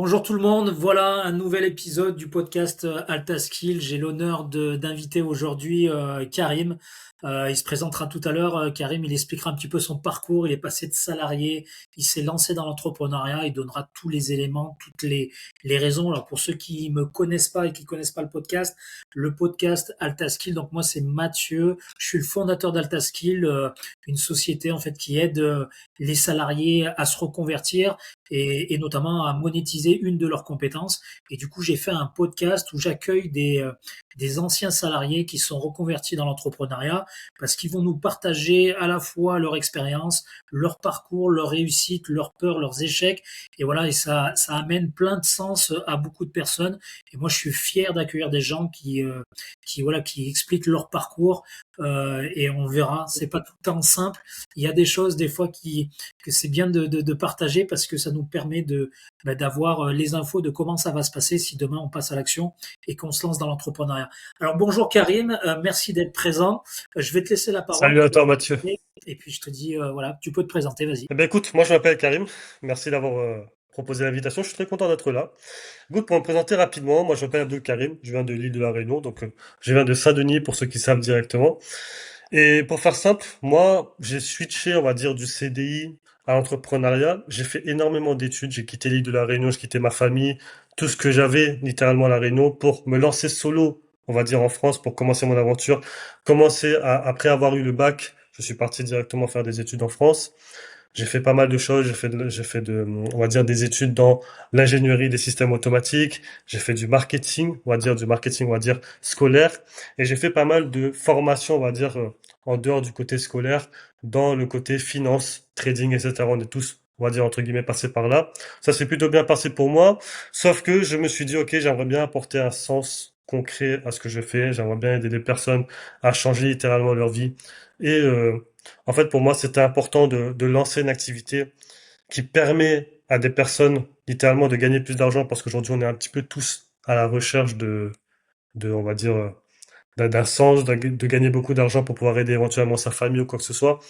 Bonjour tout le monde, voilà un nouvel épisode du podcast Alta Skill. J'ai l'honneur d'inviter aujourd'hui Karim. Il se présentera tout à l'heure. Karim, il expliquera un petit peu son parcours. Il est passé de salarié, il s'est lancé dans l'entrepreneuriat. Il donnera tous les éléments, toutes les raisons. Alors pour ceux qui me connaissent pas et qui connaissent pas le podcast Alta Skill. Donc moi c'est Mathieu. Je suis le fondateur d'Alta Skill, une société en fait qui aide les salariés à se reconvertir et notamment à monétiser une de leurs compétences. Et du coup, j'ai fait un podcast où j'accueille des anciens salariés qui sont reconvertis dans l'entrepreneuriat parce qu'ils vont nous partager à la fois leur expérience, leur parcours, leur réussite, leurs peurs, leurs échecs. Et voilà, et ça amène plein de sens à beaucoup de personnes. Et moi, je suis fier d'accueillir des gens voilà, qui expliquent leur parcours. Et on verra, c'est pas tout le temps simple. Il y a des choses des fois que c'est bien de partager parce que ça nous permet d'avoir les infos de comment ça va se passer si demain on passe à l'action et qu'on se lance dans l'entrepreneuriat. Alors bonjour Karim, merci d'être présent. Je vais te laisser la parole Salut à toi Mathieu. et puis je te dis voilà, tu peux te présenter, vas-y. Eh ben écoute, moi je m'appelle Karim. Merci d'avoir proposé l'invitation. Je suis très content d'être là. Écoute, pour me présenter rapidement, moi je m'appelle Abdul Karim. Je viens de l'île de la Réunion, donc je viens de Saint-Denis pour ceux qui savent directement. Et pour faire simple, moi j'ai switché, on va dire, du CDI à l'entrepreneuriat. J'ai fait énormément d'études. J'ai quitté l'île de la Réunion, j'ai quitté ma famille, tout ce que j'avais littéralement à la Réunion pour me lancer solo, on va dire en France, pour commencer mon aventure. Après avoir eu le bac, je suis parti directement faire des études en France. J'ai fait pas mal de choses. On va dire, des études dans l'ingénierie des systèmes automatiques. J'ai fait du marketing, on va dire, scolaire. Et j'ai fait pas mal de formations, on va dire, en dehors du côté scolaire, dans le côté finance, trading, etc. On est tous, on va dire, entre guillemets, passés par là. Ça s'est plutôt bien passé pour moi. Sauf que je me suis dit, OK, j'aimerais bien apporter un sens concret à ce que je fais. J'aimerais bien aider des personnes à changer littéralement leur vie. Et, en fait, pour moi, c'était important de lancer une activité qui permet à des personnes littéralement de gagner plus d'argent parce qu'aujourd'hui, on est un petit peu tous à la recherche on va dire, d'un sens, de gagner beaucoup d'argent pour pouvoir aider éventuellement sa famille ou quoi que ce soit.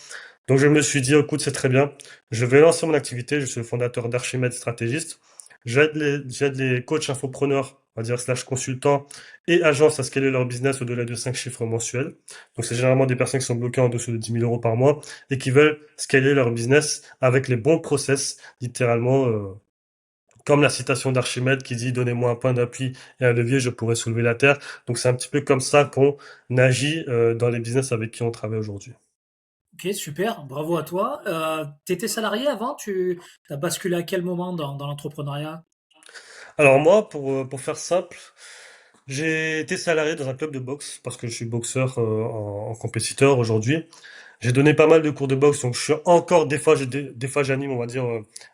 Donc, je me suis dit, écoute, c'est très bien. Je vais lancer mon activité. Je suis le fondateur d'Archimède Stratégiste. J'aide les coachs infopreneurs, on va dire, slash consultants et agences à scaler leur business au-delà de 5 chiffres mensuels. Donc, c'est généralement des personnes qui sont bloquées en dessous de 10 000 euros par mois et qui veulent scaler leur business avec les bons process, littéralement, comme la citation d'Archimède qui dit donnez-moi un point d'appui et un levier, je pourrai soulever la terre. Donc, c'est un petit peu comme ça qu'on agit dans les business avec qui on travaille aujourd'hui. Ok, super, bravo à toi. Tu étais salarié avant, tu as basculé à quel moment dans l'entrepreneuriat? Alors moi, pour faire simple, j'ai été salarié dans un club de boxe parce que je suis boxeur en compétiteur aujourd'hui. J'ai donné pas mal de cours de boxe, donc je suis encore des fois j'anime, on va dire,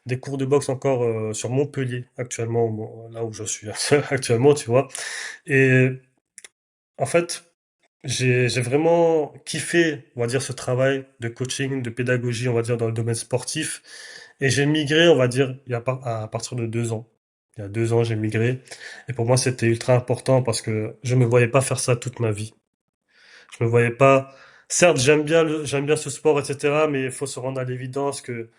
des cours de boxe encore sur Montpellier actuellement, bon, là où je suis actuellement, tu vois. Et en fait, j'ai vraiment kiffé, on va dire, ce travail de coaching, de pédagogie, on va dire, dans le domaine sportif. Et j'ai migré, on va dire, à partir de 2 ans. Il y a 2 ans, j'ai migré. Et pour moi, c'était ultra important parce que je me voyais pas faire ça toute ma vie. Je me voyais pas. Certes, j'aime bien ce sport, etc. Mais il faut se rendre à l'évidence que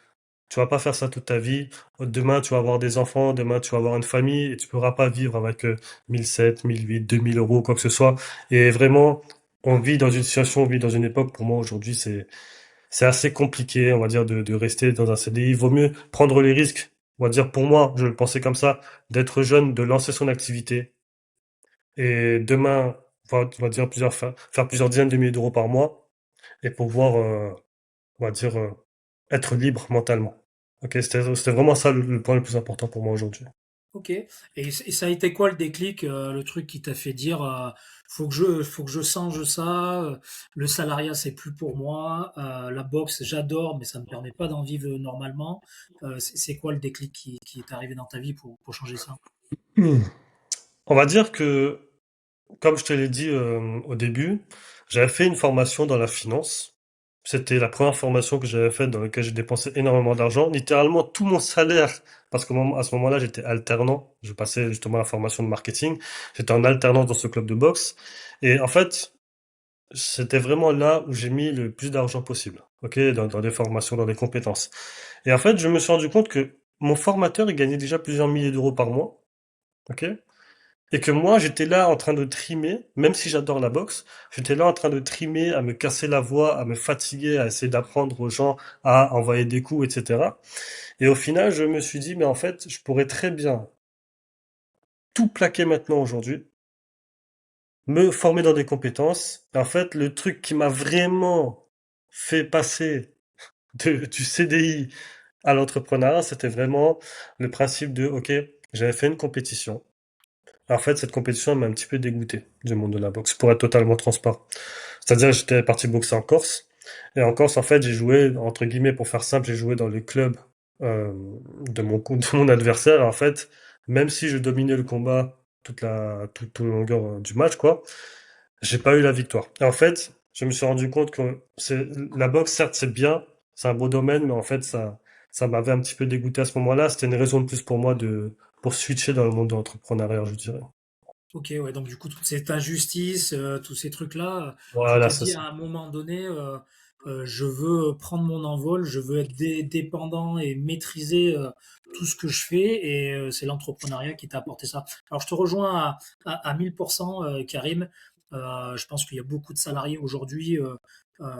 tu vas pas faire ça toute ta vie. Demain, tu vas avoir des enfants. Demain, tu vas avoir une famille et tu pourras pas vivre avec 1007, 1008, 2000 euros, quoi que ce soit. Et vraiment, on vit dans une époque, pour moi, aujourd'hui, c'est assez compliqué, on va dire, de rester dans un CDI. Il vaut mieux prendre les risques, on va dire, pour moi, je le pensais comme ça, d'être jeune, de lancer son activité. Et demain, on va dire faire plusieurs dizaines de milliers d'euros par mois et pouvoir, on va dire, être libre mentalement. Ok, c'était vraiment ça le point le plus important pour moi aujourd'hui. Ok. Et ça a été quoi le déclic, le truc qui t'a fait dire faut que je change ça, le salariat c'est plus pour moi, la boxe j'adore mais ça me permet pas d'en vivre normalement. C'est quoi le déclic qui est arrivé dans ta vie pour changer ça? Hmm. On va dire que, comme je te l'ai dit au début, j'avais fait une formation dans la finance. C'était la première formation que j'avais faite dans laquelle j'ai dépensé énormément d'argent, littéralement tout mon salaire, parce qu'à ce moment-là, j'étais alternant. Je passais justement la formation de marketing. J'étais en alternance dans ce club de boxe. Et en fait, c'était vraiment là où j'ai mis le plus d'argent possible. Ok, dans des formations, dans des compétences. Et en fait, je me suis rendu compte que mon formateur, il gagnait déjà plusieurs milliers d'euros par mois, ok? Et que moi, j'étais là en train de trimer, même si j'adore la boxe, j'étais là en train de trimer, à me casser la voix, à me fatiguer, à essayer d'apprendre aux gens à envoyer des coups, etc. Et au final, je me suis dit, mais en fait, je pourrais très bien tout plaquer maintenant aujourd'hui, me former dans des compétences. Et en fait, le truc qui m'a vraiment fait passer du CDI à l'entrepreneuriat, c'était vraiment le principe de, OK, j'avais fait une compétition. En fait, cette compétition elle m'a un petit peu dégoûté du monde de la boxe, pour être totalement transparent. C'est-à-dire, j'étais parti boxer en Corse. Et en Corse, en fait, j'ai joué, entre guillemets, pour faire simple, j'ai joué dans le club euh, de mon adversaire. En fait, même si je dominais le combat toute la longueur du match, quoi, j'ai pas eu la victoire. Et en fait, je me suis rendu compte que la boxe, certes, c'est bien, c'est un beau domaine, mais en fait, ça m'avait un petit peu dégoûté à ce moment-là. C'était une raison de plus pour moi pour switcher dans le monde de l'entrepreneuriat, je dirais. Ok, ouais, donc du coup, toute cette injustice, tous ces trucs-là, tu Voilà, t'es c'est dit ça. à un moment donné, je veux prendre mon envol, je veux être dépendant et maîtriser tout ce que je fais, et c'est l'entrepreneuriat qui t'a apporté ça. Alors, je te rejoins à 1000%, Karim. Je pense qu'il y a beaucoup de salariés aujourd'hui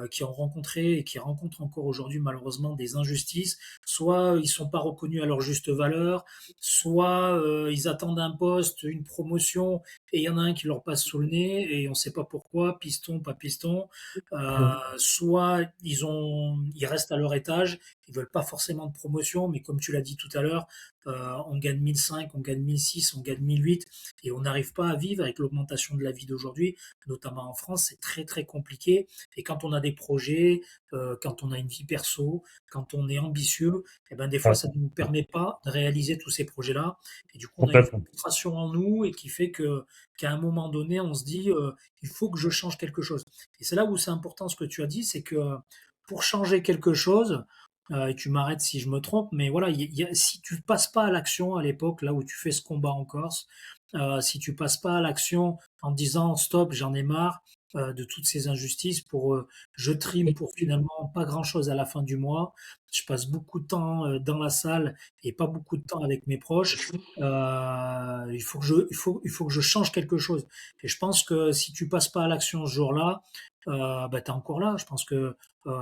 qui ont rencontré et qui rencontrent encore aujourd'hui malheureusement des injustices. Soit ils sont pas reconnus à leur juste valeur, soit ils attendent un poste, une promotion, et il y en a un qui leur passe sous le nez et on ne sait pas pourquoi, piston, pas piston. Soit ils restent à leur étage, ils veulent pas forcément de promotion, mais comme tu l'as dit tout à l'heure, on gagne 1005, on gagne 1006, on gagne 1008 et on n'arrive pas à vivre avec l'augmentation de la vie d'aujourd'hui, notamment en France, c'est très très compliqué. Et quand on a des projets, quand on a une vie perso, quand on est ambitieux, eh ben des fois Ouais, ça ne nous permet pas de réaliser tous ces projets-là. Et du coup, on a une complètement. frustration en nous et qui fait que qu'à un moment donné, on se dit il faut que je change quelque chose. Et c'est là où c'est important ce que tu as dit, c'est que pour changer quelque chose, et tu m'arrêtes si je me trompe, mais voilà, si tu passes pas à l'action à l'époque, là où tu fais ce combat en Corse, si tu passes pas à l'action en disant stop, j'en ai marre de toutes ces injustices, je trime pour finalement pas grand-chose à la fin du mois, je passe beaucoup de temps dans la salle et pas beaucoup de temps avec mes proches. Il faut que je change quelque chose. Et je pense que si tu passes pas à l'action ce jour-là, bah, tu es encore là. Je pense que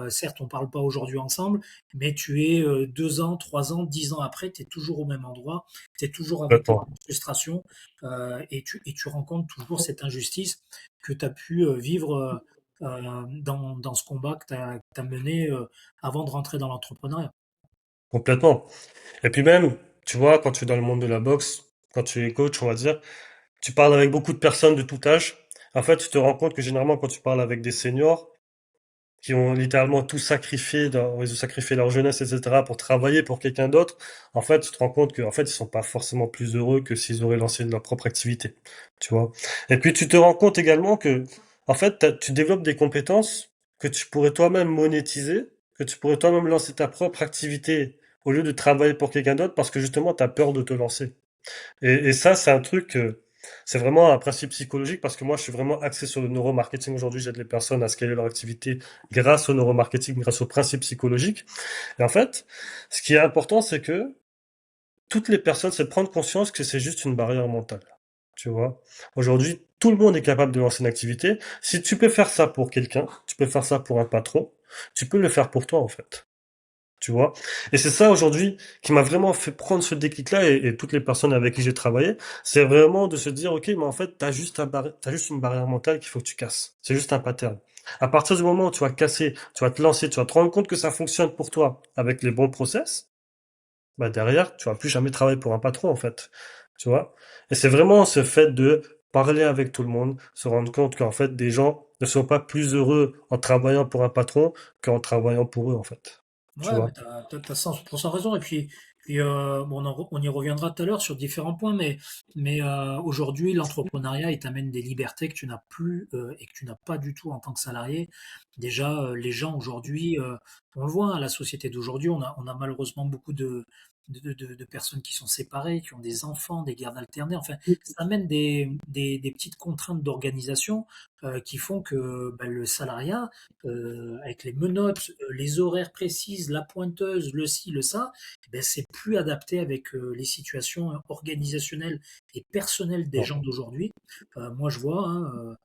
certes, on parle pas aujourd'hui ensemble, mais tu es 2 ans, 3 ans, 10 ans après, tu es toujours au même endroit, tu es toujours avec les Complètement. mêmes frustrations, et tu rencontres toujours cette injustice que tu as pu vivre dans ce combat que tu as mené avant de rentrer dans l'entrepreneuriat. Complètement. Et puis même, tu vois, quand tu es dans le monde de la boxe, quand tu es coach, on va dire, tu parles avec beaucoup de personnes de tout âge. En fait, tu te rends compte que généralement, quand tu parles avec des seniors qui ont littéralement tout sacrifié, ils ont sacrifié leur jeunesse, etc., pour travailler pour quelqu'un d'autre, en fait, tu te rends compte qu'en fait, ils sont pas forcément plus heureux que s'ils auraient lancé leur propre activité. Tu vois? Et puis, tu te rends compte également que, en fait, tu développes des compétences que tu pourrais toi-même monétiser, que tu pourrais toi-même lancer ta propre activité au lieu de travailler pour quelqu'un d'autre parce que justement, tu as peur de te lancer. Et ça, c'est un truc, c'est vraiment un principe psychologique parce que moi, je suis vraiment axé sur le neuromarketing aujourd'hui. J'aide les personnes à scaler leur activité grâce au neuromarketing, grâce au principe psychologique. Et en fait, ce qui est important, c'est que toutes les personnes, c'est de prendre conscience que c'est juste une barrière mentale. Tu vois? Aujourd'hui, tout le monde est capable de lancer une activité. Si tu peux faire ça pour quelqu'un, tu peux faire ça pour un patron, tu peux le faire pour toi, en fait. Tu vois? Et c'est ça aujourd'hui qui m'a vraiment fait prendre ce déclic-là et toutes les personnes avec qui j'ai travaillé, c'est vraiment de se dire, OK, mais en fait, t'as juste une barrière mentale qu'il faut que tu casses. C'est juste un pattern. À partir du moment où tu vas casser, tu vas te lancer, tu vas te rendre compte que ça fonctionne pour toi avec les bons process, bah derrière, tu vas plus jamais travailler pour un patron, en fait. Tu vois? Et c'est vraiment ce fait de parler avec tout le monde, se rendre compte qu'en fait, des gens ne sont pas plus heureux en travaillant pour un patron qu'en travaillant pour eux, en fait. Tu Ouais, mais vois? t'as 100% raison. Et puis bon, on y reviendra tout à l'heure sur différents points, mais aujourd'hui, l'entrepreneuriat, il t'amène des libertés que tu n'as plus et que tu n'as pas du tout en tant que salarié. Déjà, les gens aujourd'hui, on le voit, hein, la société d'aujourd'hui, on a malheureusement beaucoup de personnes qui sont séparées, qui ont des enfants, des gardes alternés. Enfin, ça amène des petites contraintes d'organisation qui font que bah, le salariat, avec les menottes, les horaires précises, la pointeuse, le ci, le ça, eh ben, c'est plus adapté avec les situations organisationnelles et personnelles des Non. gens d'aujourd'hui. Moi, je vois, hein,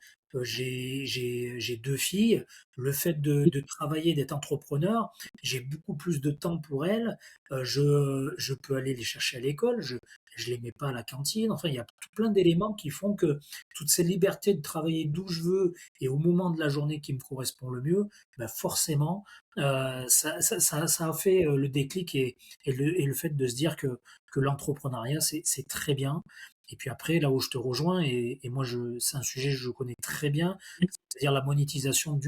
j'ai deux filles. Le fait de travailler, d'être entrepreneur, j'ai beaucoup plus de temps pour elles. Je peux aller les chercher à l'école. Je les mets pas à la cantine. Enfin, il y a tout plein d'éléments qui font que toute cette liberté de travailler d'où je veux et au moment de la journée qui me correspond le mieux, ben forcément, ça a fait le déclic et le fait de se dire que l'entrepreneuriat, c'est très bien. Et puis après, là où je te rejoins, et moi, c'est un sujet que je connais très bien, c'est-à-dire la monétisation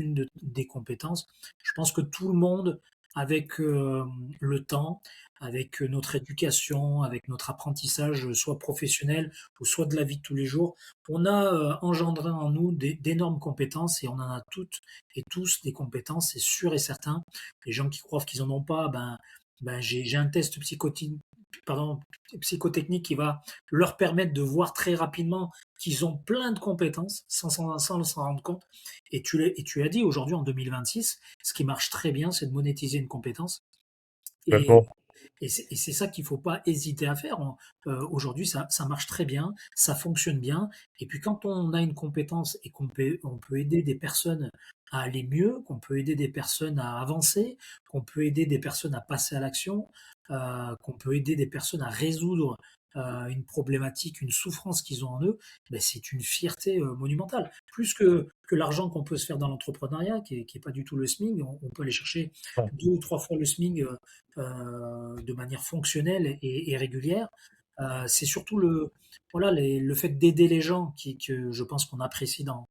des compétences. Je pense que tout le monde, avec le temps, avec notre éducation, avec notre apprentissage, soit professionnel ou soit de la vie de tous les jours, on a engendré en nous d'énormes compétences et on en a toutes et tous des compétences, c'est sûr et certain. Les gens qui croient qu'ils en ont pas, ben j'ai un test pardon, psychotechnique qui va leur permettre de voir très rapidement qu'ils ont plein de compétences sans s'en rendre compte. Et tu l'as dit, aujourd'hui en 2026, ce qui marche très bien, c'est de monétiser une compétence. Et, Complètement. et c'est ça qu'il ne faut pas hésiter à faire. Aujourd'hui, ça marche très bien, ça fonctionne bien. Et puis quand on a une compétence et on peut aider des personnes à aller mieux, qu'on peut aider des personnes à avancer, qu'on peut aider des personnes à passer à l'action, qu'on peut aider des personnes à résoudre une problématique, une souffrance qu'ils ont en eux, ben c'est une fierté monumentale. Plus que l'argent qu'on peut se faire dans l'entrepreneuriat, qui est pas du tout le SMIC, on peut aller chercher Ouais. 2 ou 3 fois le SMIC de manière fonctionnelle et régulière. C'est surtout voilà, le fait d'aider les gens que je pense qu'on apprécie dans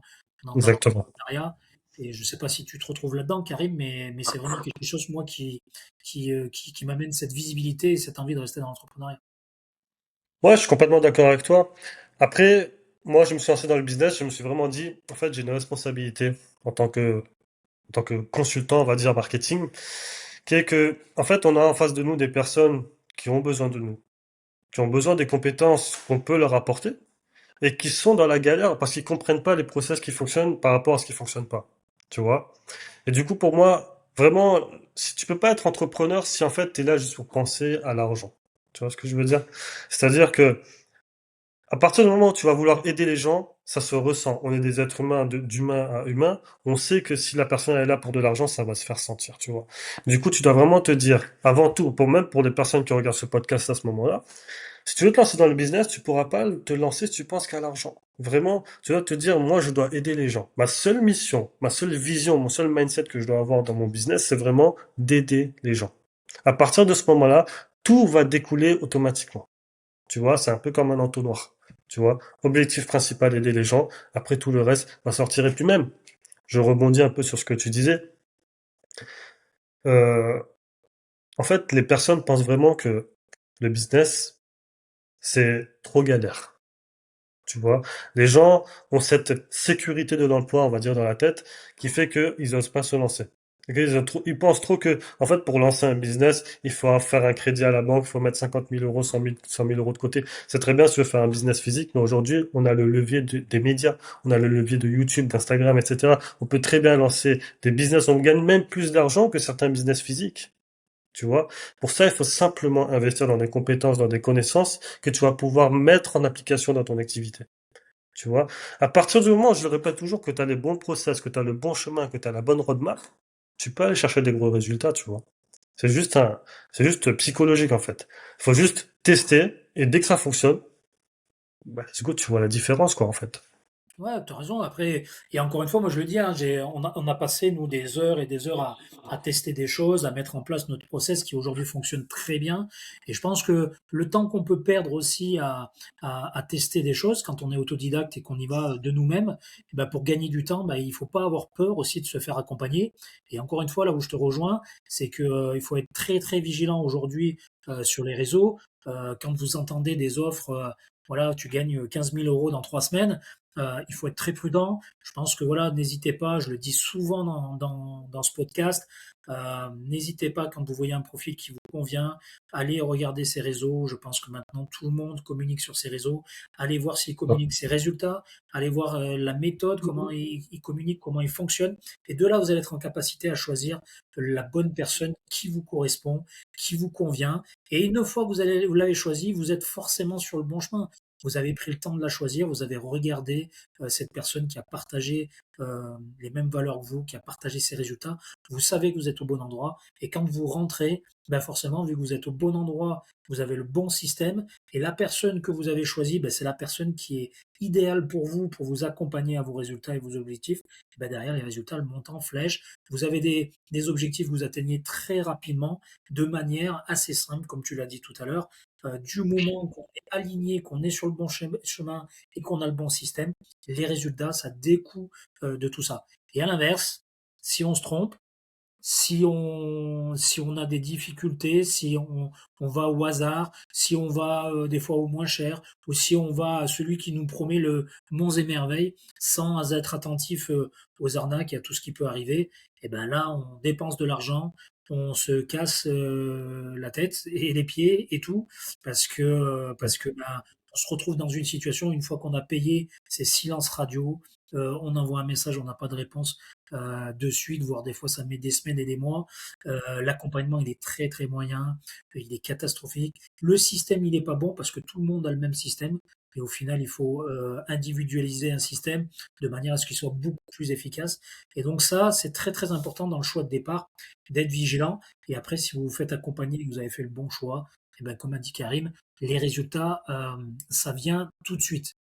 Exactement. l'entrepreneuriat. Et je ne sais pas si tu te retrouves là-dedans, Karim, mais c'est vraiment quelque chose, moi, qui m'amène cette visibilité et cette envie de rester dans l'entrepreneuriat. Ouais, je suis complètement d'accord avec toi. Après, moi, je me suis lancé dans le business, je me suis vraiment dit, en fait, j'ai une responsabilité en tant que consultant, on va dire, marketing, qui est que, en fait, on a en face de nous des personnes qui ont besoin de nous, qui ont besoin des compétences qu'on peut leur apporter, et qui sont dans la galère parce qu'ils comprennent pas les process qui fonctionnent par rapport à ce qui fonctionne pas. Tu vois? Et du coup, pour moi, vraiment, si tu peux pas être entrepreneur si en fait tu es là juste pour penser à l'argent. Tu vois ce que je veux dire? C'est-à-dire que à partir du moment où tu vas vouloir aider les gens, ça se ressent. On est des êtres humains, d'humain à humain. On sait que si la personne est là pour de l'argent, ça va se faire sentir, tu vois. Du coup, tu dois vraiment te dire, avant tout, même pour les personnes qui regardent ce podcast à ce moment-là, si tu veux te lancer dans le business, tu pourras pas te lancer si tu penses qu'à l'argent. Vraiment, tu dois te dire, moi, je dois aider les gens. Ma seule mission, ma seule vision, mon seul mindset que je dois avoir dans mon business, c'est vraiment d'aider les gens. À partir de ce moment-là, tout va découler automatiquement. Tu vois, c'est un peu comme un entonnoir. Tu vois, objectif principal, aider les gens. Après, tout le reste va sortir. Et puis même, je rebondis un peu sur ce que tu disais. Euh, En fait, les personnes pensent vraiment que le business, c'est trop galère. Tu vois, les gens ont cette sécurité de l'emploi, on va dire, dans la tête, qui fait qu'ils osent pas se lancer. Et ils pensent trop que, en fait, pour lancer un business, il faut faire un crédit à la banque, il faut mettre 50 000 euros, 100 000 euros de côté. C'est très bien si tu veux faire un business physique, mais aujourd'hui, on a le levier des médias, on a le levier de YouTube, d'Instagram, etc. On peut très bien lancer des business, on gagne même plus d'argent que certains business physiques. Tu vois? Pour ça, il faut simplement investir dans des compétences, dans des connaissances que tu vas pouvoir mettre en application dans ton activité. Tu vois? À partir du moment où je le répète toujours que tu as les bons process, que tu as le bon chemin, que tu as la bonne roadmap, tu peux aller chercher des gros résultats, tu vois? C'est juste psychologique, en fait. Il faut juste tester et dès que ça fonctionne, bah, du coup, tu vois la différence, quoi, en fait. Ouais, tu as raison. Après, et encore une fois, moi je le dis, hein, on a passé, nous, des heures et des heures à tester des choses, à mettre en place notre process qui aujourd'hui fonctionne très bien. Et je pense que le temps qu'on peut perdre aussi à tester des choses quand on est autodidacte et qu'on y va de nous-mêmes, eh ben, pour gagner du temps, ben, il faut pas avoir peur aussi de se faire accompagner. Et encore une fois, là où je te rejoins, c'est que, il faut être très, très vigilant aujourd'hui sur les réseaux. Quand vous entendez des offres, voilà, tu gagnes 15 000 euros dans 3 semaines. Il faut être très prudent. Je pense que voilà, n'hésitez pas, je le dis souvent dans ce podcast, n'hésitez pas quand vous voyez un profil qui vous convient, allez regarder ses réseaux. Je pense que maintenant tout le monde communique sur ses réseaux. Allez voir s'il communique ses résultats, allez voir la méthode, comment il communique, comment il fonctionne. Et de là, vous allez être en capacité à choisir la bonne personne qui vous correspond, qui vous convient. Et une fois que vous l'avez choisi, vous êtes forcément sur le bon chemin. Vous avez pris le temps de la choisir, vous avez regardé cette personne qui a partagé les mêmes valeurs que vous, qui a partagé ses résultats. Vous savez que vous êtes au bon endroit. Et quand vous rentrez, ben forcément, vu que vous êtes au bon endroit, vous avez le bon système. Et la personne que vous avez choisie, ben c'est la personne qui est idéale pour vous accompagner à vos résultats et vos objectifs. Et ben derrière, les résultats le montent en flèche. Vous avez des objectifs que vous atteignez très rapidement, de manière assez simple, comme tu l'as dit tout à l'heure. Du moment qu'on est aligné, qu'on est sur le bon chemin et qu'on a le bon système, les résultats, ça découle de tout ça. Et à l'inverse, si on se trompe, si on a des difficultés, si on va au hasard, si on va des fois au moins cher, ou si on va à celui qui nous promet le monts et merveilles, sans être attentif aux arnaques et à tout ce qui peut arriver, et ben là, on dépense de l'argent, on se casse la tête et les pieds et tout, parce que ben, on se retrouve dans une situation, une fois qu'on a payé, c'est silence radio, on envoie un message, on n'a pas de réponse de suite, voire des fois ça met des semaines et des mois. L'accompagnement, il est très très moyen, il est catastrophique. Le système, il n'est pas bon parce que tout le monde a le même système. Et au final, il faut individualiser un système de manière à ce qu'il soit beaucoup plus efficace. Et donc ça, c'est très très important dans le choix de départ, d'être vigilant. Et après, si vous vous faites accompagner et que vous avez fait le bon choix, et ben, comme a dit Karim, les résultats, ça vient tout de suite.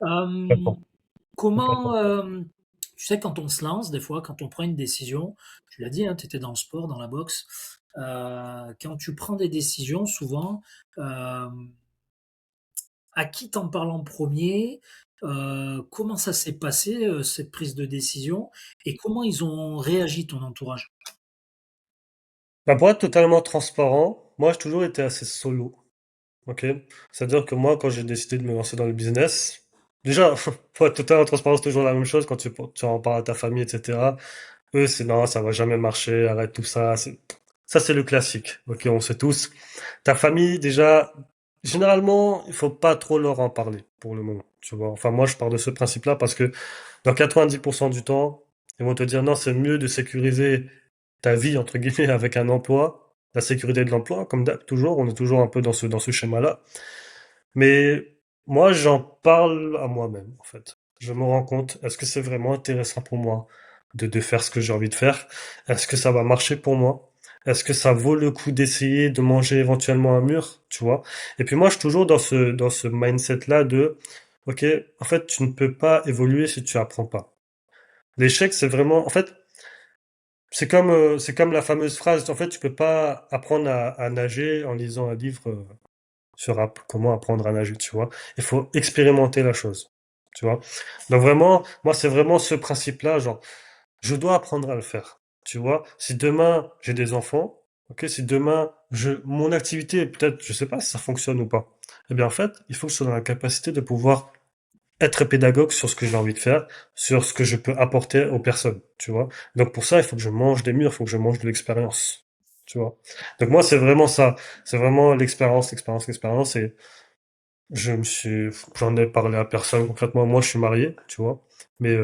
Euh, Complètement, Comment, complètement. tu sais, quand on se lance, des fois, quand on prend une décision, tu l'as dit, hein, tu étais dans le sport, dans la boxe, quand tu prends des décisions, souvent, euh, à qui t'en parles en premier? Comment ça s'est passé, cette prise de décision? Et comment ils ont réagi, ton entourage? Bah, pour être totalement transparent, moi j'ai toujours été assez solo. Ok? C'est-à-dire que moi, quand j'ai décidé de me lancer dans le business, déjà, faut être totalement transparent, c'est toujours la même chose quand tu en parles à ta famille, etc. Eux, c'est non, ça va jamais marcher, arrête tout ça. Ça, c'est le classique. Ok, on sait tous. Ta famille, déjà, généralement, il faut pas trop leur en parler pour le moment. Tu vois. Enfin, moi, je pars de ce principe-là parce que dans 90% du temps, ils vont te dire non, c'est mieux de sécuriser ta vie, entre guillemets, avec un emploi, la sécurité de l'emploi, comme toujours, on est toujours un peu dans ce schéma-là. Mais moi, j'en parle à moi-même, en fait. Je me rends compte, est-ce que c'est vraiment intéressant pour moi de faire ce que j'ai envie de faire? Est-ce que ça va marcher pour moi? Est-ce que ça vaut le coup d'essayer de manger éventuellement un mur, tu vois? Et puis moi, je suis toujours dans ce mindset-là de, ok, en fait, tu ne peux pas évoluer si tu apprends pas. L'échec, c'est vraiment, en fait, c'est comme la fameuse phrase, en fait, tu peux pas apprendre à nager en lisant un livre sur comment apprendre à nager, tu vois. Il faut expérimenter la chose, tu vois. Donc vraiment, moi, c'est vraiment ce principe-là, genre, je dois apprendre à le faire, tu vois. Si demain, j'ai des enfants, ok, si demain, mon activité, peut-être, je sais pas si ça fonctionne ou pas, eh bien, en fait, il faut que je sois dans la capacité de pouvoir être pédagogue sur ce que j'ai envie de faire, sur ce que je peux apporter aux personnes, tu vois. Donc pour ça, il faut que je mange des murs, il faut que je mange de l'expérience, tu vois. Donc moi, c'est vraiment ça. C'est vraiment l'expérience, l'expérience, l'expérience. Et j'en ai parlé à personne concrètement. Moi, je suis marié, tu vois. Mais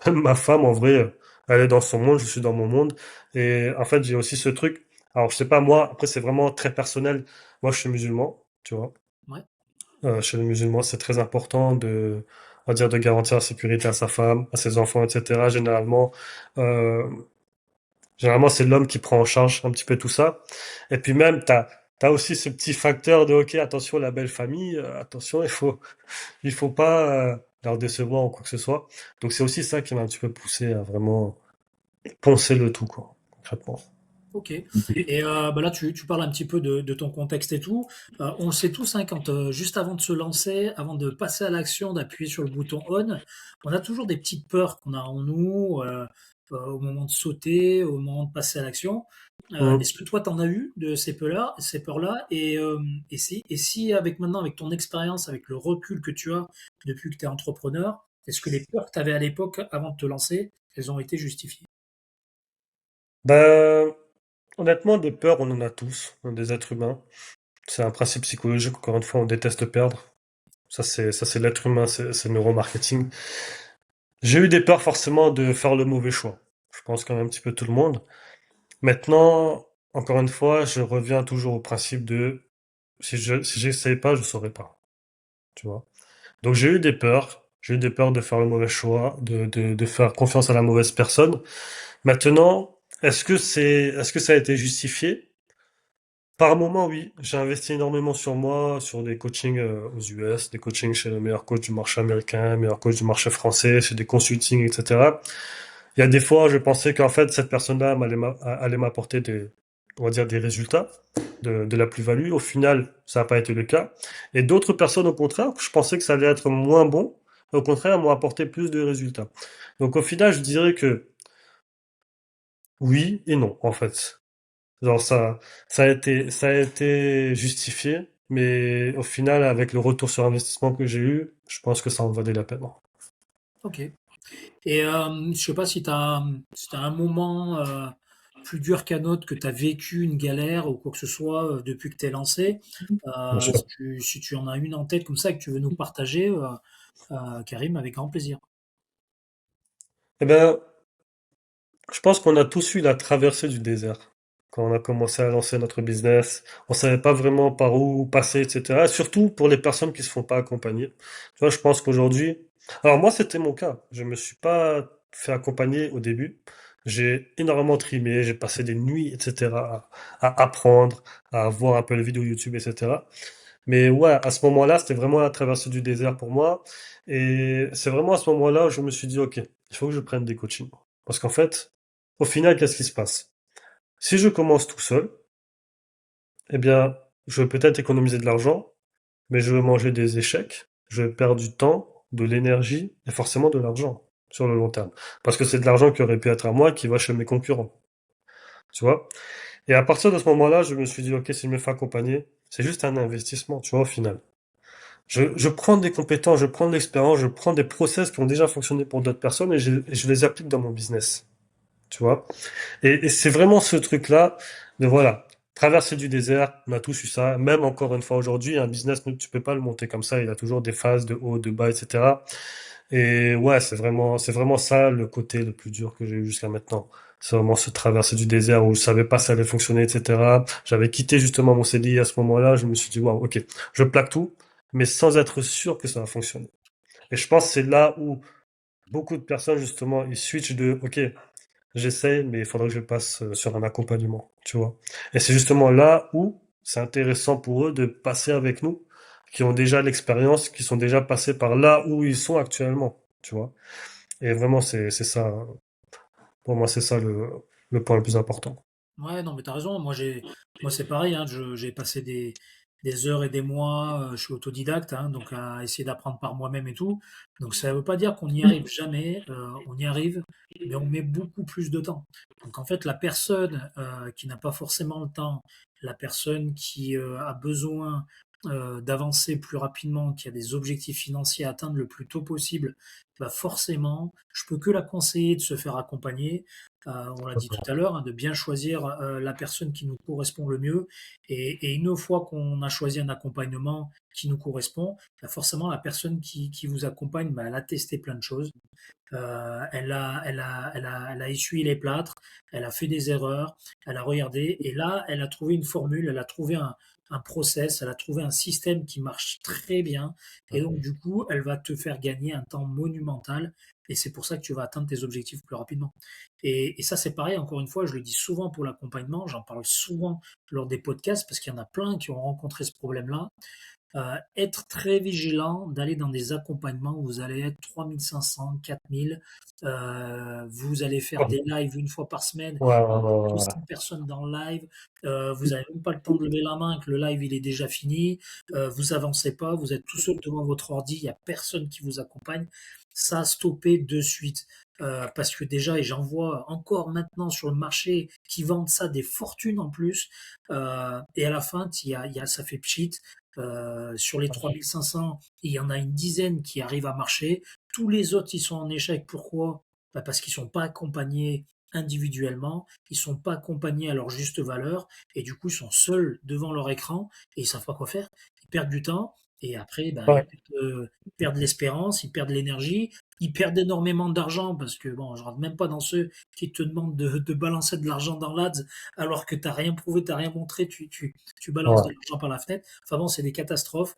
même ma femme, en vrai, elle est dans son monde, je suis dans mon monde. Et en fait, j'ai aussi ce truc. Alors, je sais pas, moi, après, c'est vraiment très personnel. Moi, je suis musulman, tu vois. Ouais, Chez les musulmans, c'est très important on va dire, de garantir la sécurité à sa femme, à ses enfants, etc. Euh, généralement, c'est l'homme qui prend en charge un petit peu tout ça. Et puis même, t'as aussi ce petit facteur de, ok, attention, la belle famille, attention, il faut pas leur décevoir ou quoi que ce soit. Donc c'est aussi ça qui m'a un petit peu poussé à vraiment poncer le tout, quoi, concrètement. ok. Et bah là, tu parles un petit peu de ton contexte et tout. On le sait tous, hein, quand juste avant de se lancer, avant de passer à l'action, d'appuyer sur le bouton on a toujours des petites peurs qu'on a en nous. au moment de sauter, au moment de passer à l'action. Mm. Est-ce que toi, tu en as eu de ces peurs-là? Et si avec maintenant, avec ton expérience, avec le recul que tu as depuis que tu es entrepreneur, est-ce que les peurs que tu avais à l'époque, avant de te lancer, elles ont été justifiées? Ben, honnêtement, des peurs, on en a tous, on est des êtres humains. C'est un principe psychologique, encore une fois, on déteste perdre. Ça c'est l'être humain, c'est le neuromarketing. J'ai eu des peurs forcément de faire le mauvais choix. Je pense comme un petit peu tout le monde. Maintenant, encore une fois, je reviens toujours au principe de si j'essaye pas, je saurais pas. Tu vois. Donc j'ai eu des peurs. J'ai eu des peurs de faire le mauvais choix, de faire confiance à la mauvaise personne. Maintenant, est-ce que ça a été justifié? Par moment, oui. J'ai investi énormément sur moi, sur des coachings aux US, des coachings chez le meilleur coach du marché américain, meilleur coach du marché français, chez des consultings, etc. Il y a des fois, je pensais qu'en fait, cette personne-là allait m'apporter on va dire, des résultats, de la plus-value. Au final, ça n'a pas été le cas. Et d'autres personnes, au contraire, je pensais que ça allait être moins bon. Au contraire, m'ont apporté plus de résultats. Donc, au final, je dirais que oui et non, en fait. Genre, ça a été justifié. Mais au final, avec le retour sur investissement que j'ai eu, je pense que ça en valait la peine. Ok. Et je sais pas si t'as un moment plus dur qu'un autre, que tu as vécu une galère ou quoi que ce soit depuis que tu es lancé. Bien sûr. Si tu en as une en tête comme ça et que tu veux nous partager, Karim, avec grand plaisir. Eh ben, je pense qu'on a tous eu la traversée du désert. Quand on a commencé à lancer notre business, on savait pas vraiment par où passer, etc. Surtout pour les personnes qui se font pas accompagner. Tu vois, je pense qu'aujourd'hui, alors moi c'était mon cas. Je me suis pas fait accompagner au début. J'ai énormément trimé, j'ai passé des nuits, etc. à apprendre, à voir un peu les vidéos YouTube, etc. Mais ouais, à ce moment-là, c'était vraiment la traversée du désert pour moi. Et c'est vraiment à ce moment-là où je me suis dit, OK, il faut que je prenne des coachings. Parce qu'en fait, au final, qu'est-ce qui se passe? Si je commence tout seul, eh bien, je vais peut-être économiser de l'argent, mais je vais manger des échecs, je vais perdre du temps, de l'énergie et forcément de l'argent sur le long terme. Parce que c'est de l'argent qui aurait pu être à moi qui va chez mes concurrents. Tu vois? Et à partir de ce moment-là, je me suis dit, OK, si je me fais accompagner, c'est juste un investissement, tu vois, au final. Je prends des compétences, je prends de l'expérience, je prends des process qui ont déjà fonctionné pour d'autres personnes et je les applique dans mon business. Tu vois? Et c'est vraiment ce truc-là de voilà, traverser du désert, on a tous eu ça. Même encore une fois aujourd'hui, un business, tu peux pas le monter comme ça. Il a toujours des phases de haut, de bas, etc. Et ouais, c'est vraiment ça le côté le plus dur que j'ai eu jusqu'à maintenant. C'est vraiment se traverser du désert où je savais pas si ça allait fonctionner, etc. J'avais quitté justement mon CDI à ce moment-là. Je me suis dit, waouh, ok, je plaque tout, mais sans être sûr que ça va fonctionner. Et je pense que c'est là où beaucoup de personnes, justement, ils switchent de, ok, j'essaie, mais il faudrait que je passe sur un accompagnement, tu vois. Et c'est justement là où c'est intéressant pour eux de passer avec nous, qui ont déjà l'expérience, qui sont déjà passés par là où ils sont actuellement, tu vois. Et vraiment, c'est ça, pour moi, c'est ça le point le plus important. Ouais, non, mais t'as raison. Moi, c'est pareil, hein. J'ai passé des heures et des mois. Je suis autodidacte, hein, donc à essayer d'apprendre par moi-même et tout. Donc ça veut pas dire qu'on n'y arrive jamais. On y arrive, mais on met beaucoup plus de temps. Donc en fait, la personne qui n'a pas forcément le temps, la personne qui a besoin d'avancer plus rapidement, qui a des objectifs financiers à atteindre le plus tôt possible, bah forcément, je peux que la conseiller de se faire accompagner. On l'a dit tout à l'heure, hein, de bien choisir la personne qui nous correspond le mieux. Et une fois qu'on a choisi un accompagnement qui nous correspond, bah forcément la personne qui vous accompagne, bah, elle a testé plein de choses. Elle a essuyé les plâtres, elle a fait des erreurs, elle a regardé, et là, elle a trouvé une formule, elle a trouvé un process, elle a trouvé un système qui marche très bien, et donc du coup, elle va te faire gagner un temps monumental, et c'est pour ça que tu vas atteindre tes objectifs plus rapidement. Et ça, c'est pareil, encore une fois, je le dis souvent pour l'accompagnement, j'en parle souvent lors des podcasts, parce qu'il y en a plein qui ont rencontré ce problème-là. Être très vigilant, d'aller dans des accompagnements où vous allez être 3500, 4000, vous allez faire Ouais, des lives une fois par semaine, ouais, ouais, ouais, ouais. 200 personnes dans le live, vous n'avez même pas le temps de lever la main, que le live il est déjà fini, vous avancez pas, vous êtes tout seul devant votre ordi, il n'y a personne qui vous accompagne. Ça, stoppez de suite. parce que déjà, et j'en vois encore maintenant sur le marché qui vendent ça des fortunes en plus, et à la fin, ça fait pchit. Sur les 3500, il y en a une dizaine qui arrivent à marcher. Tous les autres, ils sont en échec. Pourquoi? Bah, parce qu'ils sont pas accompagnés individuellement, ils sont pas accompagnés à leur juste valeur, et du coup, ils sont seuls devant leur écran et ils savent pas quoi faire. Ils perdent du temps et après, ben, Ouais. ils perdent l'espérance, ils perdent l'énergie, ils perdent énormément d'argent parce que bon, je rentre même pas dans ceux qui te demandent de balancer de l'argent dans l'ADS alors que t'as rien prouvé, t'as rien montré, tu balances de Ouais. l'argent par la fenêtre. Enfin bon, c'est des catastrophes.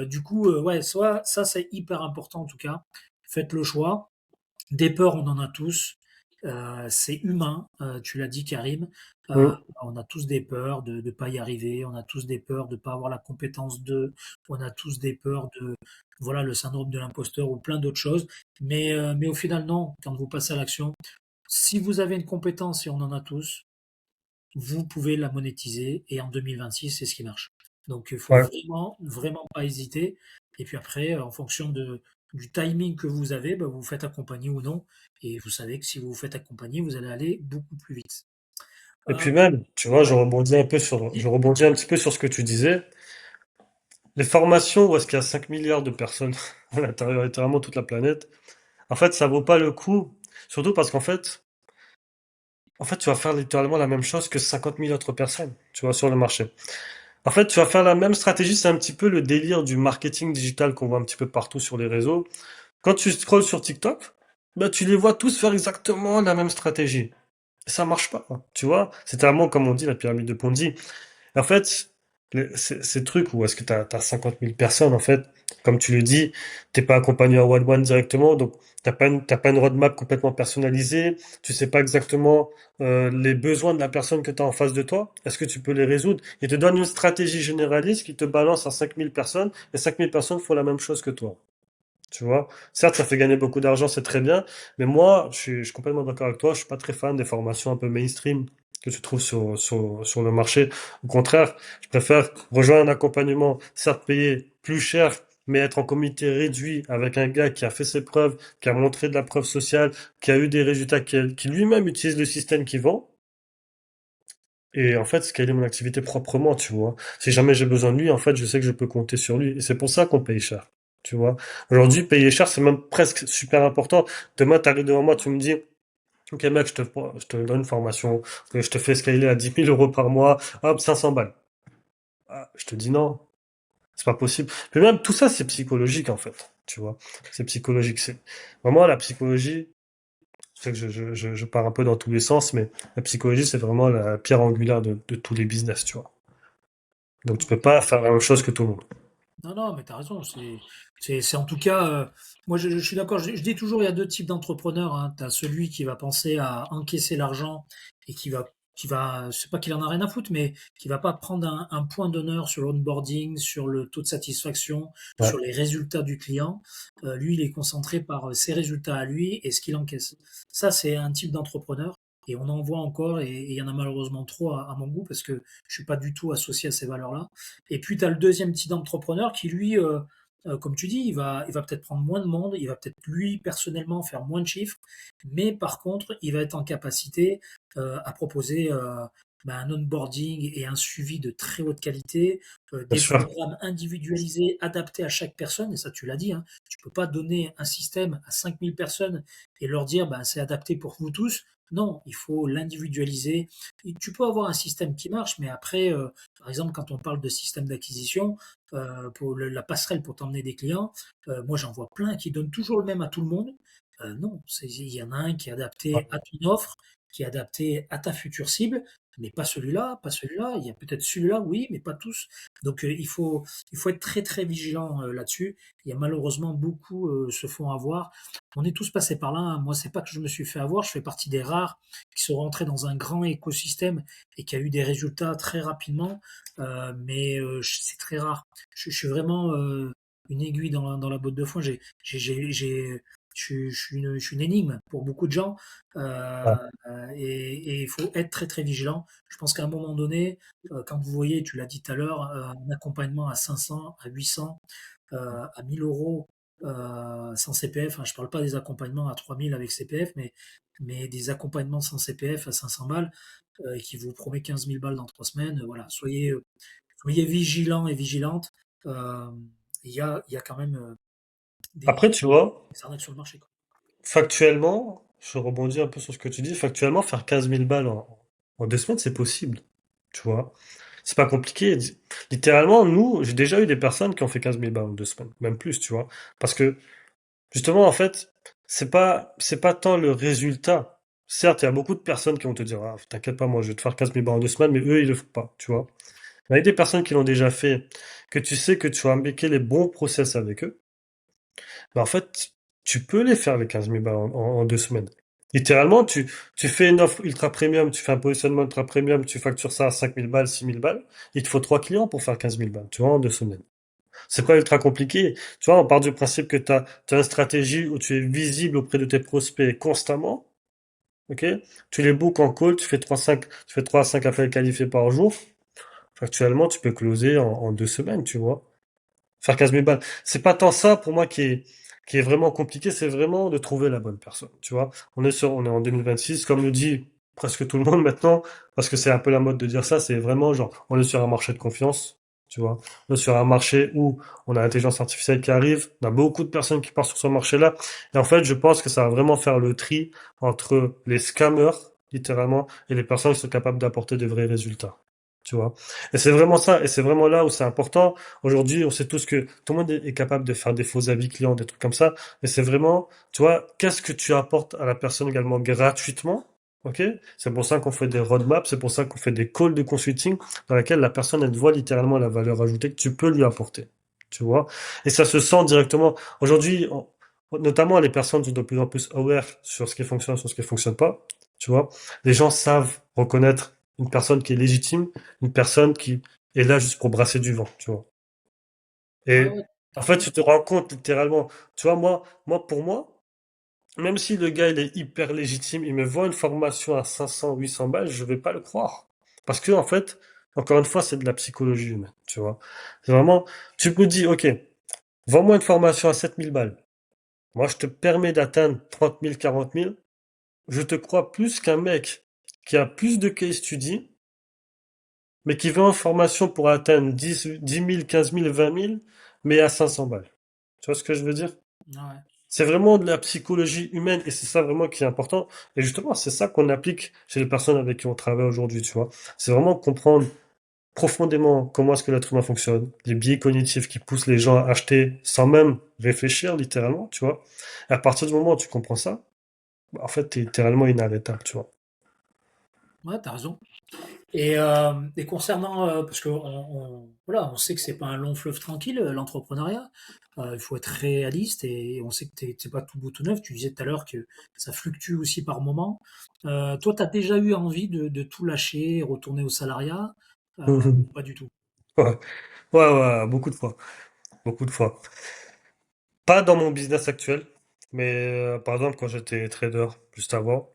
Du coup, ouais, soit ça c'est hyper important en tout cas. Faites le choix. Des peurs, on en a tous. C'est humain, tu l'as dit Karim. Euh, Mm. on a tous des peurs de ne pas y arriver, on a tous des peurs de ne pas avoir la compétence de, on a tous des peurs de, voilà, le syndrome de l'imposteur ou plein d'autres choses. Mais au final, non, quand vous passez à l'action, si vous avez une compétence, et on en a tous, vous pouvez la monétiser et en 2026, c'est ce qui marche. Donc, il faut Ouais. vraiment, vraiment pas hésiter. Et puis après, en fonction du timing que vous avez, bah, vous vous faites accompagner ou non. Et vous savez que si vous vous faites accompagner, vous allez aller beaucoup plus vite. Et Euh, puis même, tu vois, ouais, je rebondis un petit peu sur ce que tu disais. Les formations où est-ce qu'il y a 5 milliards de personnes à l'intérieur, littéralement toute la planète, en fait, ça vaut pas le coup. Surtout parce qu'en fait, tu vas faire littéralement la même chose que 50 000 autres personnes, tu vois, sur le marché. En fait, tu vas faire la même stratégie, c'est un petit peu le délire du marketing digital qu'on voit un petit peu partout sur les réseaux. Quand tu scrolles sur TikTok, bah, tu les vois tous faire exactement la même stratégie. Ça marche pas, hein, tu vois. C'est tellement, comme on dit, la pyramide de Ponzi. En fait, ces trucs où est-ce que t'as 50 000 personnes, en fait, comme tu le dis, t'es pas accompagné en one-one directement, donc t'as pas une roadmap complètement personnalisée, tu sais pas exactement les besoins de la personne que tu as en face de toi, est-ce que tu peux les résoudre? Il te donne une stratégie généraliste qui te balance à 5 000 personnes, et 5 000 personnes font la même chose que toi. Tu vois, certes, ça fait gagner beaucoup d'argent, c'est très bien, mais moi, je suis complètement d'accord avec toi, je suis pas très fan des formations un peu mainstream que tu trouves sur le marché. Au contraire, je préfère rejoindre un accompagnement, certes payé plus cher, mais être en comité réduit avec un gars qui a fait ses preuves, qui a montré de la preuve sociale, qui a eu des résultats, qui lui-même utilise le système qu'il vend. Et en fait, scaler mon activité proprement, tu vois. Si jamais j'ai besoin de lui, en fait, je sais que je peux compter sur lui. Et c'est pour ça qu'on paye cher, tu vois. Aujourd'hui, payer cher, c'est même presque super important. Demain, tu arrives devant moi, tu me dis, OK, mec, je te donne une formation, que je te fais scaler à 10 000 € par mois, hop, 500 balles. Ah, je te dis non, c'est pas possible. Puis même, tout ça, c'est psychologique, en fait, tu vois. C'est psychologique. C'est vraiment la psychologie. Je sais que je pars un peu dans tous les sens, mais la psychologie, c'est vraiment la pierre angulaire de tous les business, tu vois. Donc tu peux pas faire la même chose que tout le monde. non, non, mais tu as raison. C'est en tout cas, moi je suis d'accord. Je dis toujours, il y a deux types d'entrepreneurs, hein. Tu as celui qui va penser à encaisser l'argent et c'est pas qu'il en a rien à foutre, mais qui va pas prendre un point d'honneur sur l'onboarding, sur le taux de satisfaction, Ouais, sur les résultats du client. Lui, il est concentré par ses résultats à lui et ce qu'il encaisse. Ça, c'est un type d'entrepreneur. Et on en voit encore, et il y en a malheureusement trop à mon goût, parce que je suis pas du tout associé à ces valeurs-là. Et puis, tu as le deuxième type d'entrepreneur qui, lui, comme tu dis, il va peut-être prendre moins de monde, il va peut-être, lui, personnellement, faire moins de chiffres, mais par contre, il va être en capacité à proposer un onboarding et un suivi de très haute qualité, bien des sûr. programmes individualisés, adaptés à chaque personne, et ça, tu l'as dit, hein, tu peux pas donner un système à 5000 personnes et leur dire, ben, c'est adapté pour vous tous. Non, il faut l'individualiser. Et tu peux avoir un système qui marche, mais après, par exemple, quand on parle de système d'acquisition, pour la passerelle pour t'emmener des clients, moi j'en vois plein qui donnent toujours le même à tout le monde. Non, il y en a un qui est adapté à ton offre, qui est adapté à ta future cible, mais pas celui-là, pas celui-là. Il y a peut-être celui-là, oui, mais pas tous. Donc il faut être très très vigilant là-dessus. Il y a malheureusement beaucoup se font avoir. On est tous passés par là, hein. Moi, c'est pas que je me suis fait avoir, je fais partie des rares qui sont rentrés dans un grand écosystème et qui a eu des résultats très rapidement. Mais c'est très rare. Je suis vraiment une aiguille dans la botte de foin. Je suis une énigme pour beaucoup de gens. Ouais, Et il faut être très très vigilant. Je pense qu'à un moment donné, quand vous voyez, tu l'as dit tout à l'heure, un accompagnement à 500, à 800, à 1000 euros sans CPF. Hein, je parle pas des accompagnements à 3000 avec CPF, mais des accompagnements sans CPF à 500 balles et qui vous promet 15 000 balles dans 3 semaines. Voilà, soyez vigilants et vigilantes. Euh, il y a quand même Après, tu vois, des arnaques sur le marché, quoi. factuellement, je rebondis un peu sur ce que tu dis, factuellement, faire 15 000 balles en 2 semaines, c'est possible. Tu vois. C'est pas compliqué. Littéralement, nous, j'ai déjà eu des personnes qui ont fait 15 000 balles en 2 semaines, même plus, tu vois. Parce que, justement, en fait, c'est pas tant le résultat. Certes, il y a beaucoup de personnes qui vont te dire, ah, t'inquiète pas, moi, je vais te faire 15 000 balles en 2 semaines, mais eux, ils le font pas, tu vois. Mais avec des personnes qui l'ont déjà fait, que tu sais que tu vas appliquer les bons process avec eux, bah, en fait, tu peux les faire les 15 000 balles en 2 semaines. Littéralement, tu fais une offre ultra premium, tu fais un positionnement ultra premium, tu factures ça à 5 000 balles, 6 000 balles, il te faut 3 clients pour faire 15 000 balles, tu vois, en 2 semaines. C'est pas ultra compliqué. Tu vois, on part du principe que tu as une stratégie où tu es visible auprès de tes prospects constamment, ok? Tu les bookes en call, tu fais 3 à 5 appels qualifiés par jour. Factuellement, tu peux closer en 2 semaines, tu vois. Faire 15 000 balles. C'est pas tant ça pour moi qui est vraiment compliqué, c'est vraiment de trouver la bonne personne, tu vois. On est en 2026, comme le dit presque tout le monde maintenant, parce que c'est un peu la mode de dire ça, c'est vraiment genre, on est sur un marché de confiance, tu vois. On est sur un marché où on a l'intelligence artificielle qui arrive, on a beaucoup de personnes qui partent sur ce marché-là, et en fait, je pense que ça va vraiment faire le tri entre les scammers, littéralement, et les personnes qui sont capables d'apporter de vrais résultats, tu vois. Et c'est vraiment ça, et c'est vraiment là où c'est important. Aujourd'hui, on sait tous que tout le monde est capable de faire des faux avis clients, des trucs comme ça. Mais c'est vraiment, tu vois, qu'est-ce que tu apportes à la personne également gratuitement? Ok? C'est pour ça qu'on fait des roadmaps, c'est pour ça qu'on fait des calls de consulting dans lesquels la personne, elle voit littéralement la valeur ajoutée que tu peux lui apporter. Tu vois? Et ça se sent directement. Aujourd'hui, notamment les personnes sont de plus en plus aware sur ce qui fonctionne, sur ce qui fonctionne pas. Tu vois? Les gens savent reconnaître une personne qui est légitime, une personne qui est là juste pour brasser du vent, tu vois. Ouais, Et ouais, t'as en fait, raison. tu te rends compte littéralement. Tu vois, pour moi, même si le gars il est hyper légitime, il me vend une formation à 500, 800 balles, je vais pas le croire. Parce que, en fait, encore une fois, c'est de la psychologie humaine, tu vois. C'est vraiment, tu me dis, ok, vends-moi une formation à 7000 balles. Moi, je te permets d'atteindre 30 000, 40 000. Je te crois plus qu'un mec qui a plus de case study, mais qui veut une formation pour atteindre 10 000, 15 000, 20 000, mais à 500 balles. Tu vois ce que je veux dire? Ouais. C'est vraiment de la psychologie humaine et c'est ça vraiment qui est important. Et justement, c'est ça qu'on applique chez les personnes avec qui on travaille aujourd'hui, tu vois. C'est vraiment comprendre profondément comment est-ce que l'être humain fonctionne, les biais cognitifs qui poussent les gens à acheter sans même réfléchir, littéralement, tu vois. Et à partir du moment où tu comprends ça, bah, en fait, t'es littéralement inarrêtable, tu vois. Ouais, t'as raison. Et concernant, parce que voilà, on sait que c'est pas un long fleuve tranquille, l'entrepreneuriat. Il faut être réaliste et on sait que t'es pas tout beau tout neuf. Tu disais tout à l'heure que ça fluctue aussi par moment. Toi, tu as déjà eu envie de tout lâcher, retourner au salariat? Pas du tout. Ouais, ouais, ouais, beaucoup de fois. Beaucoup de fois. Pas dans mon business actuel, mais par exemple, quand j'étais trader juste avant,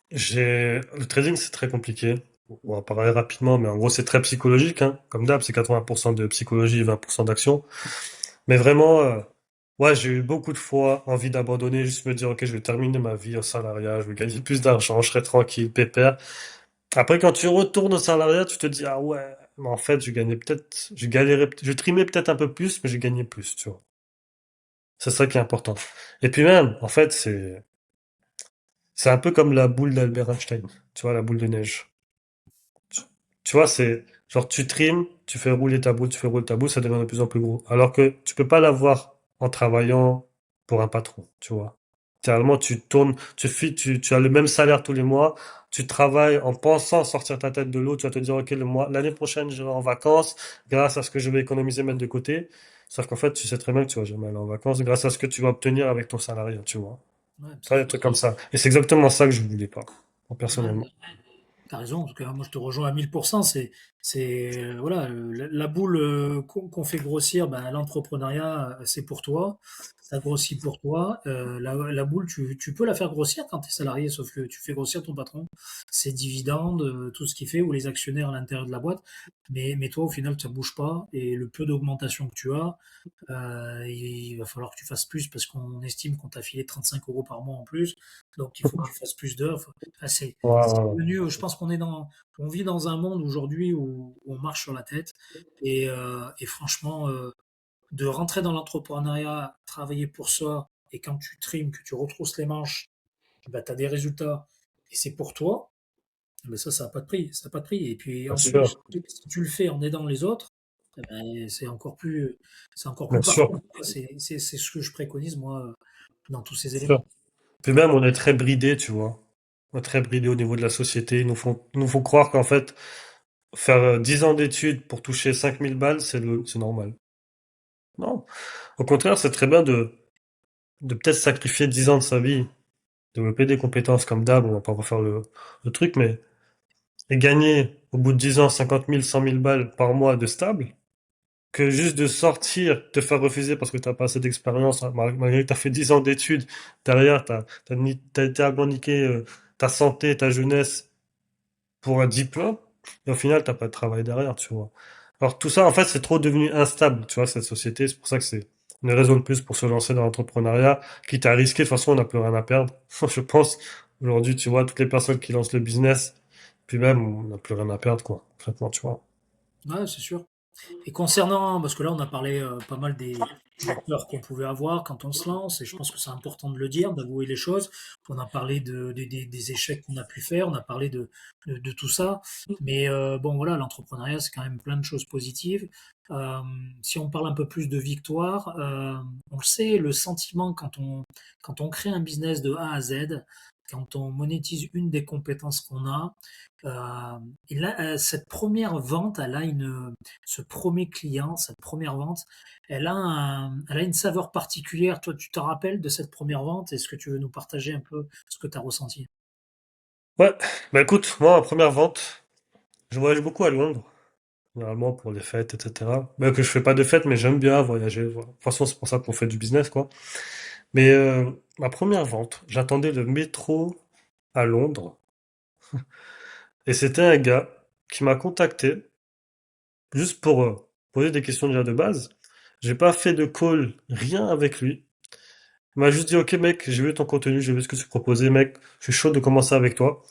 le trading, c'est très compliqué. On va en parler rapidement, mais en gros, c'est très psychologique, hein. Comme d'hab, c'est 80% de psychologie et 20% d'action. Mais vraiment, ouais, j'ai eu beaucoup de fois envie d'abandonner, juste me dire, ok, je vais terminer ma vie au salariat, je vais gagner plus d'argent, je serai tranquille, pépère. Après, quand tu retournes au salariat, tu te dis, ah ouais, mais en fait, je galérais, je trimais peut-être un peu plus, mais j'ai gagné plus, tu vois. C'est ça qui est important. Et puis même, en fait, c'est un peu comme la boule d'Albert Einstein. Tu vois, la boule de neige. Tu, tu vois, c'est genre tu trimes, tu fais rouler ta boule, tu fais rouler ta boule, ça devient de plus en plus gros. Alors que tu peux pas l'avoir en travaillant pour un patron, tu vois. Littéralement, tu tournes, tu as le même salaire tous les mois, tu travailles en pensant sortir ta tête de l'eau, tu vas te dire, ok, l'année prochaine, je vais en vacances, grâce à ce que je vais économiser, mettre de côté. Sauf qu'en fait, tu sais très bien que tu vas jamais aller en vacances grâce à ce que tu vas obtenir avec ton salarié, tu vois. Ouais, Tu vois, c'est des trucs comme ça. Et c'est exactement ça que je voulais pas, moi, ouais, personnellement. T'as raison, en tout cas, moi je te rejoins à 1000%. Voilà, la boule qu'on fait grossir, ben, l'entrepreneuriat, c'est pour toi. Ça grossit pour toi. La boule, tu peux la faire grossir quand tu es salarié, sauf que tu fais grossir ton patron, ses dividendes, tout ce qu'il fait, ou les actionnaires à l'intérieur de la boîte. Mais toi, au final, ça bouge pas. Et le peu d'augmentation que tu as, il va falloir que tu fasses plus parce qu'on estime qu'on t'a filé 35 euros par mois en plus. Donc il faut que tu fasses plus d'heures. Enfin, c'est Ouais, devenu, je pense on vit dans un monde aujourd'hui où on marche sur la tête. Et franchement, de rentrer dans l'entrepreneuriat, travailler pour soi, et quand tu trimes, que tu retrousses les manches, bah, tu as des résultats, et c'est pour toi, mais ça n'a pas de prix. Ça n'a pas de prix. Et puis bien en plus, sûr, si tu le fais en aidant les autres, eh ben, c'est encore bien plus sûr, parfait. C'est ce que je préconise, moi, dans tous ces bien éléments. sûr. Puis même, on est très bridé, tu vois. On est très bridé au niveau de la société. Ils nous font croire qu'en fait, faire 10 ans d'études pour toucher 5 000 balles, c'est normal. Non. Au contraire, c'est très bien de peut-être sacrifier 10 ans de sa vie, développer des compétences comme d'hab, on va pas refaire le truc, mais et gagner au bout de 10 ans 50 000, 100 000 balles par mois de stable, que juste de sortir, te faire refuser parce que t'as pas assez d'expérience, hein, malgré que t'as fait 10 ans d'études, derrière t'as littéralement niqué ta santé, ta jeunesse pour un diplôme, et au final t'as pas de travail derrière, tu vois. Alors tout ça, en fait, c'est trop devenu instable, tu vois, cette société, c'est pour ça que c'est une raison de plus pour se lancer dans l'entrepreneuriat, quitte à risquer, de toute façon on n'a plus rien à perdre, je pense. Aujourd'hui, tu vois, toutes les personnes qui lancent le business, puis même, on n'a plus rien à perdre, quoi, concrètement, tu vois. Ouais, c'est sûr. Et concernant, parce que là, on a parlé pas mal des peurs qu'on pouvait avoir quand on se lance, et je pense que c'est important de le dire, d'avouer les choses. On a parlé des échecs qu'on a pu faire, on a parlé de tout ça. Mais bon, voilà, l'entrepreneuriat, c'est quand même plein de choses positives. Euh, Si on parle un peu plus de victoire, on le sait, le sentiment quand on crée un business de A à Z, quand on monétise une des compétences qu'on a, cette première vente, ce premier client, cette première vente, elle a une saveur particulière. Toi, tu te rappelles de cette première vente? Est-ce que tu veux nous partager un peu ce que tu as ressenti? Ouais, bah écoute, moi, en première vente, je voyage beaucoup à Londres, généralement pour les fêtes, etc. Même que je fais pas de fêtes, mais j'aime bien voyager, voilà. De toute façon, c'est pour ça qu'on fait du business, quoi. Mais ma première vente, j'attendais le métro à Londres, et c'était un gars qui m'a contacté juste pour poser des questions déjà de base. J'ai pas fait de call, rien avec lui. Il m'a juste dit, ok mec, j'ai vu ton contenu, j'ai vu ce que tu proposais, mec, je suis chaud de commencer avec toi.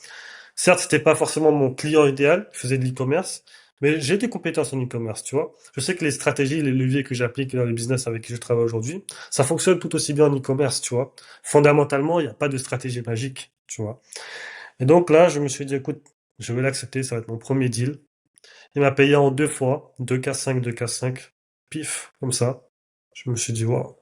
Certes, c'était pas forcément mon client idéal, je faisais de l'e-commerce, mais j'ai des compétences en e-commerce, tu vois. Je sais que les stratégies, les leviers que j'applique dans les business avec qui je travaille aujourd'hui, ça fonctionne tout aussi bien en e-commerce, tu vois. Fondamentalement, il n'y a pas de stratégie magique, tu vois. Et donc là, je me suis dit, écoute, je vais l'accepter, ça va être mon premier deal. Il m'a payé en 2 fois, 2K5, 2K5, pif, comme ça. Je me suis dit, waouh.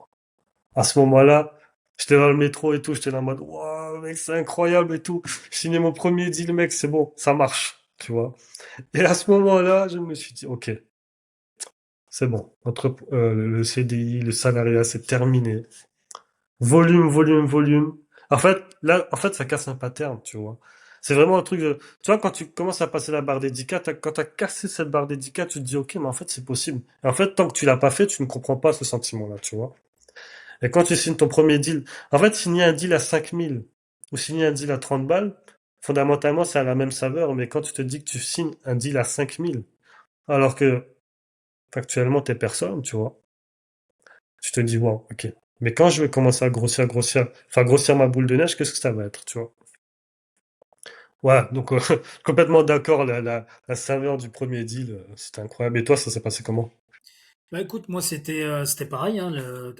À ce moment-là, j'étais dans le métro et tout, j'étais là en mode, waouh, mec, c'est incroyable et tout. J'ai signé mon premier deal, mec, c'est bon, ça marche, tu vois. Et à ce moment-là, je me suis dit, ok, c'est bon. Le CDI, le salariat, c'est terminé. Volume, volume, volume. En fait, là, en fait, ça casse un pattern, tu vois. C'est vraiment un truc de, tu vois, quand tu commences à passer la barre des 10K, quand t'as cassé cette barre des 10K, tu te dis, ok, mais en fait, c'est possible. Et en fait, tant que tu l'as pas fait, tu ne comprends pas ce sentiment-là, tu vois. Et quand tu signes ton premier deal, en fait, signer un deal à 5 000 ou signer un deal à 30 balles, fondamentalement, ça a la même saveur, mais quand tu te dis que tu signes un deal à 5 000 alors que factuellement, t'es personne, tu vois, tu te dis, wow, ok. Mais quand je vais commencer à grossir, grossir, enfin, grossir ma boule de neige, qu'est-ce que ça va être, tu vois? Ouais, donc, complètement d'accord, la saveur du premier deal, c'était incroyable. Et toi, ça s'est passé comment? Bah écoute, moi c'était pareil, hein,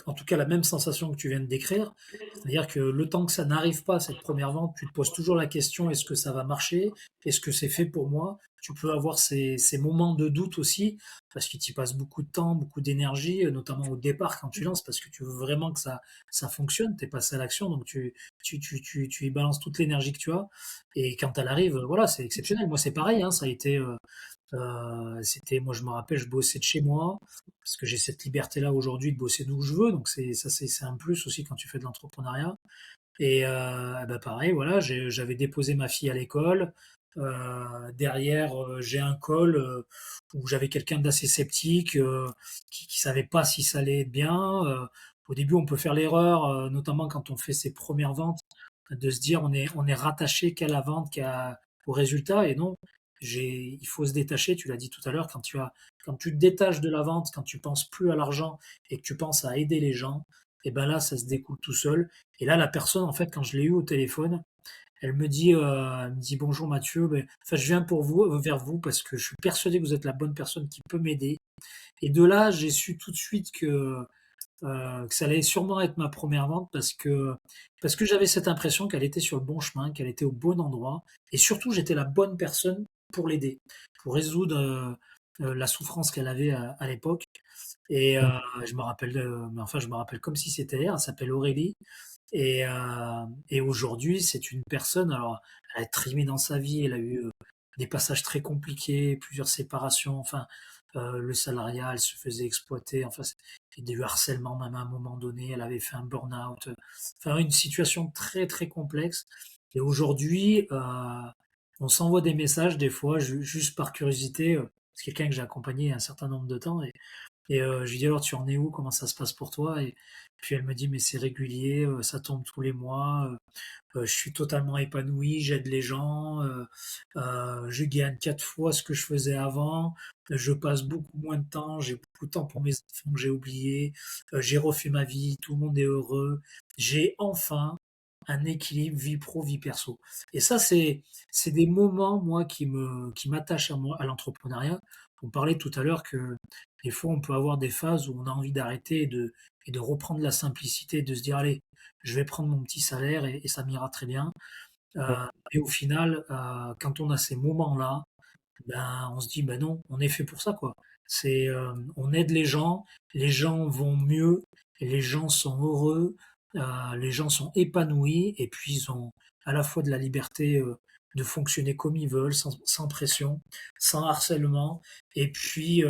en tout cas la même sensation que tu viens de décrire. C'est-à-dire que le temps que ça n'arrive pas, cette première vente, tu te poses toujours la question, est-ce que ça va marcher? Est-ce que c'est fait pour moi? Tu peux avoir ces moments de doute aussi, parce que tu y passes beaucoup de temps, beaucoup d'énergie, notamment au départ quand tu lances, parce que tu veux vraiment que ça fonctionne, t'es passé à l'action, donc tu y balances toute l'énergie que tu as. Et quand elle arrive, voilà, c'est exceptionnel. Moi c'est pareil, hein, ça a été... moi je me rappelle, je bossais de chez moi, parce que j'ai cette liberté-là aujourd'hui de bosser d'où je veux, donc c'est un plus aussi quand tu fais de l'entrepreneuriat. Et bah pareil, voilà, j'avais déposé ma fille à l'école, Derrière, j'ai un call où j'avais quelqu'un d'assez sceptique, qui savait pas si ça allait être bien. Au début, on peut faire l'erreur, notamment quand on fait ses premières ventes, de se dire on est rattaché qu'à la vente, au résultat. Et non, il faut se détacher. Tu l'as dit tout à l'heure, quand tu te détaches de la vente, quand tu penses plus à l'argent et que tu penses à aider les gens, et ben là, ça se découle tout seul. Et là, la personne, en fait, quand je l'ai eu au téléphone, elle me dit: «Bonjour Mathieu, enfin, je viens vers vous parce que je suis persuadé que vous êtes la bonne personne qui peut m'aider». Et de là, j'ai su tout de suite que ça allait sûrement être ma première vente parce que j'avais cette impression qu'elle était sur le bon chemin, qu'elle était au bon endroit et surtout j'étais la bonne personne pour l'aider, pour résoudre, la souffrance qu'elle avait à l'époque. Et je me rappelle mais enfin je me rappelle comme si c'était hier. Elle s'appelle Aurélie. Et aujourd'hui, c'est une personne, alors elle a trimé dans sa vie, elle a eu, des passages très compliqués, plusieurs séparations, enfin, le salariat, elle se faisait exploiter, enfin, c'est du harcèlement même à un moment donné, elle avait fait un burn-out, enfin une situation très, très complexe. Et aujourd'hui, on s'envoie des messages des fois juste par curiosité, c'est quelqu'un que j'ai accompagné un certain nombre de temps. Je lui dis: «Alors tu en es où? Comment ça se passe pour toi?» Et puis elle me dit: «Mais c'est régulier, ça tombe tous les mois, je suis totalement épanoui, j'aide les gens, je gagne 4 fois ce que je faisais avant, je passe beaucoup moins de temps, j'ai beaucoup de temps pour mes enfants que j'ai oubliés, j'ai refait ma vie, tout le monde est heureux. J'ai enfin un équilibre vie pro, vie perso». Et ça, c'est des moments, moi, qui m'attachent à l'entrepreneuriat. On parlait tout à l'heure que des fois, on peut avoir des phases où on a envie d'arrêter et de reprendre la simplicité, de se dire: «Allez, je vais prendre mon petit salaire et ça m'ira très bien». Et au final, quand on a ces moments-là, ben, on se dit: «Ben non, on est fait pour ça, quoi». On aide les gens vont mieux, les gens sont heureux, les gens sont épanouis et puis ils ont à la fois de la liberté, de fonctionner comme ils veulent, sans pression, sans harcèlement et puis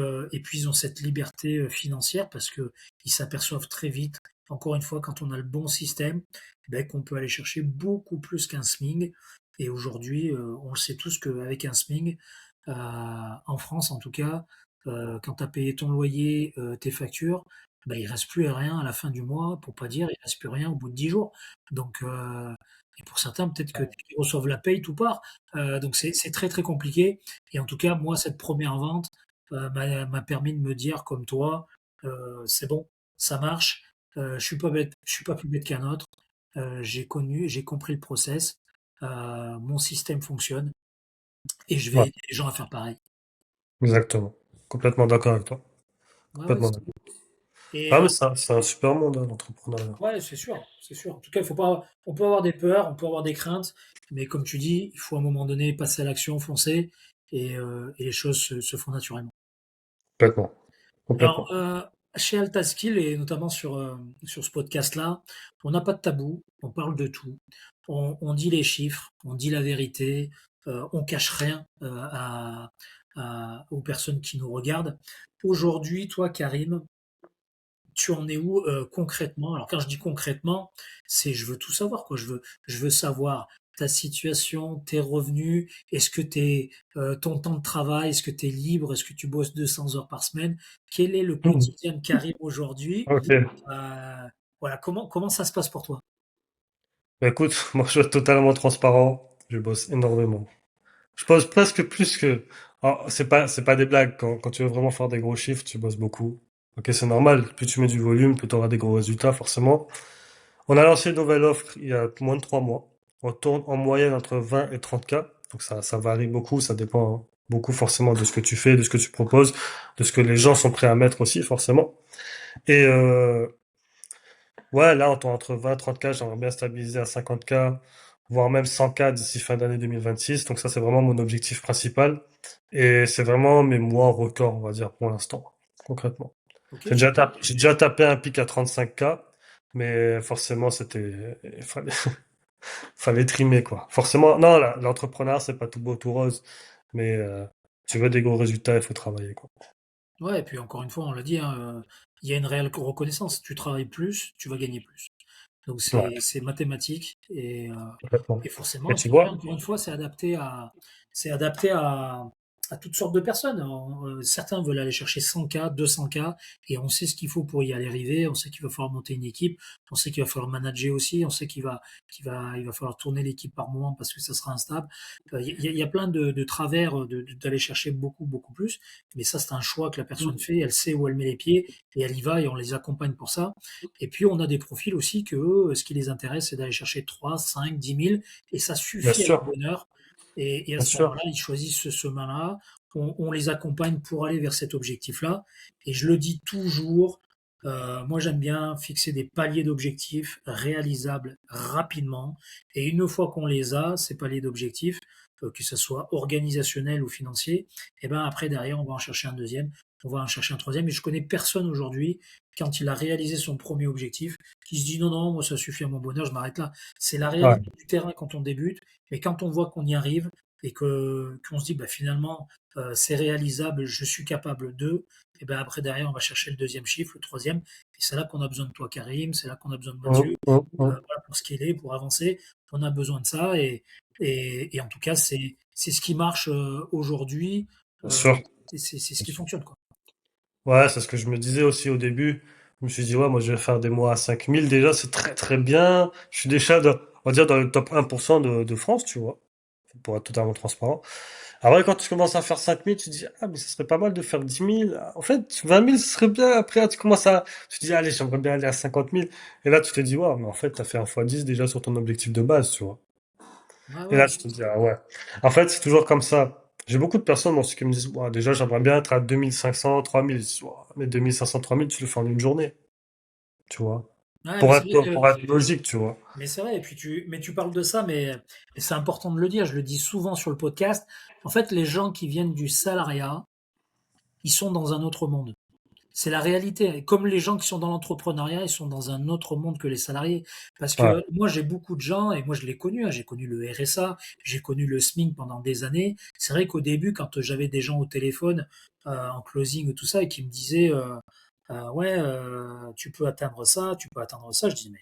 ils ont cette liberté, financière parce qu'ils s'aperçoivent très vite, encore une fois, quand on a le bon système, beh, qu'on peut aller chercher beaucoup plus qu'un SMIC. Et aujourd'hui, on le sait tous qu'avec un SMIC, en France en tout cas, quand tu as payé ton loyer, tes factures, bah, il reste plus rien à la fin du mois, pour pas dire il reste plus rien au bout de 10 jours. Donc et pour certains peut-être que ils reçoivent la paye, tout part. Donc c'est très, très compliqué. Et en tout cas, moi, cette première vente, m'a permis de me dire comme toi, «C'est bon, ça marche, je suis pas plus bête qu'un autre, j'ai compris le process, mon système fonctionne et je vais Ouais, aider les gens à faire pareil». exactement. Complètement d'accord avec toi. Ouais, ouais, Complètement d'accord. et Ah, mais c'est un super monde, hein, l'entrepreneuriat. ouais, c'est sûr, c'est sûr. En tout cas, il faut pas on peut avoir des peurs, on peut avoir des craintes, mais comme tu dis, il faut à un moment donné passer à l'action, foncer et les choses se font naturellement. Complètement. Alors, Complètement. chez Altaskill et notamment sur ce podcast-là, on n'a pas de tabou, on parle de tout. On dit les chiffres, on dit la vérité, on cache rien, aux personnes qui nous regardent. Aujourd'hui, toi, Karim, tu en es où, concrètement? Alors quand je dis concrètement, c'est je veux tout savoir, quoi. Je veux savoir ta situation, tes revenus, est-ce que ton temps de travail, est-ce que tu es libre? Est-ce que tu bosses 200 heures par semaine? Quel est le Mmh. quotidien de Karim aujourd'hui? OK. Heu, voilà, comment ça se passe pour toi? Bah, écoute, moi, je vais être totalement transparent. Je bosse énormément. Je bosse presque plus que. Alors, c'est pas des blagues. Quand tu veux vraiment faire des gros chiffres, tu bosses beaucoup. Ok, c'est normal. Plus tu mets du volume, plus tu auras des gros résultats, forcément. On a lancé une nouvelle offre il y a moins de 3 mois. On tourne en moyenne entre 20 et 30 k. Donc ça varie beaucoup. Ça dépend, hein, beaucoup forcément de ce que tu fais, de ce que tu proposes, de ce que les gens sont prêts à mettre aussi, forcément. Et ouais, là, on tourne entre 20 et 30 k. J'aimerais bien stabiliser à 50 k, voire même 100 k d'ici fin d'année 2026. Donc ça, c'est vraiment mon objectif principal. Et c'est vraiment mes mois records, on va dire, pour l'instant, concrètement. OK, super. J'ai déjà tapé un pic à 35 k, mais forcément, il fallait trimer, quoi. Forcément, non, l'entrepreneuriat, c'est pas tout beau, tout rose, mais tu veux des gros résultats, il faut travailler, quoi. Ouais, et puis encore une fois, on l'a dit, hein, il y a une réelle reconnaissance. Tu travailles plus, tu vas gagner plus. Donc Ouais, c'est mathématique complètement. et forcément, Et et tu puis après, vois? encore une fois, c'est adapté à toutes sortes de personnes. Certains veulent aller chercher 100K, 200K, et on sait ce qu'il faut pour y aller arriver. On sait qu'il va falloir monter une équipe, on sait qu'il va falloir manager aussi, on sait il va falloir tourner l'équipe par moment parce que ça sera instable. Il y a plein de travers d'aller chercher beaucoup, beaucoup plus. Mais ça, c'est un choix que la personne fait. Elle sait où elle met les pieds et elle y va et on les accompagne pour ça. Et puis, on a des profils aussi que eux, ce qui les intéresse, c'est d'aller chercher 3, 5, 10 000 et ça Bien suffit à leur sûr, bonheur. Et à bien ce sûr, moment-là, ils choisissent ce chemin-là. On les accompagne pour aller vers cet objectif-là. Et je le dis toujours, moi j'aime bien fixer des paliers d'objectifs réalisables rapidement. Et une fois qu'on les a, ces paliers d'objectifs, que ce soit organisationnel ou financier, et ben après derrière on va en chercher un deuxième, on va en chercher un troisième. Et je connais personne aujourd'hui, quand il a réalisé son premier objectif, qui se dit non, non, moi ça suffit à mon bonheur, je m'arrête là. C'est la ouais, réalité du terrain quand on débute, mais quand on voit qu'on y arrive et qu'on se dit bah, finalement c'est réalisable, je suis capable de, et ben après derrière on va chercher le deuxième chiffre, le troisième, et c'est là qu'on a besoin de toi Karim, c'est là qu'on a besoin de Mathieu, voilà, pour scaler, pour avancer, on a besoin de ça et en tout cas c'est ce qui marche aujourd'hui, bien euh, sûr, c'est ce bien qui sûr. fonctionne quoi. Ouais, c'est ce que je me disais aussi au début. Je me suis dit, ouais, moi, je vais faire des mois à 5 000. Déjà, c'est très, très bien. Je suis déjà, on va dire, dans le top 1% de France, tu vois, pour être totalement transparent. Après, quand tu commences à faire 5 000, tu te dis, ah, mais ce serait pas mal de faire 10 000. En fait, 20 000, ce serait bien. Après, tu te dis, allez, j'aimerais bien aller à 50 000. Et là, tu te dis, ouais, mais en fait, t'as fait un fois 10 déjà sur ton objectif de base, tu vois. Ouais, Et là, ouais. tu te dis, ah ouais. En fait, c'est toujours comme ça. J'ai beaucoup de personnes aussi qui me disent, ouais, déjà, j'aimerais bien être à 2500, 3000. Je dis, ouais, mais 2500, 3000, tu le fais en une journée, tu vois. Ouais, mais Pour c'est être, vrai que pour être logique, tu vois. mais c'est vrai, et puis tu parles de ça, mais c'est important de le dire, je le dis souvent sur le podcast. En fait, les gens qui viennent du salariat, ils sont dans un autre monde. C'est la réalité. Comme les gens qui sont dans l'entrepreneuriat, ils sont dans un autre monde que les salariés. Parce Ouais, que moi, j'ai beaucoup de gens, et moi, je l'ai connu, hein, j'ai connu le RSA, j'ai connu le SMIC pendant des années. C'est vrai qu'au début, quand j'avais des gens au téléphone, en closing, tout ça, et qui me disaient, ouais, tu peux atteindre ça, tu peux atteindre ça, je dis, mais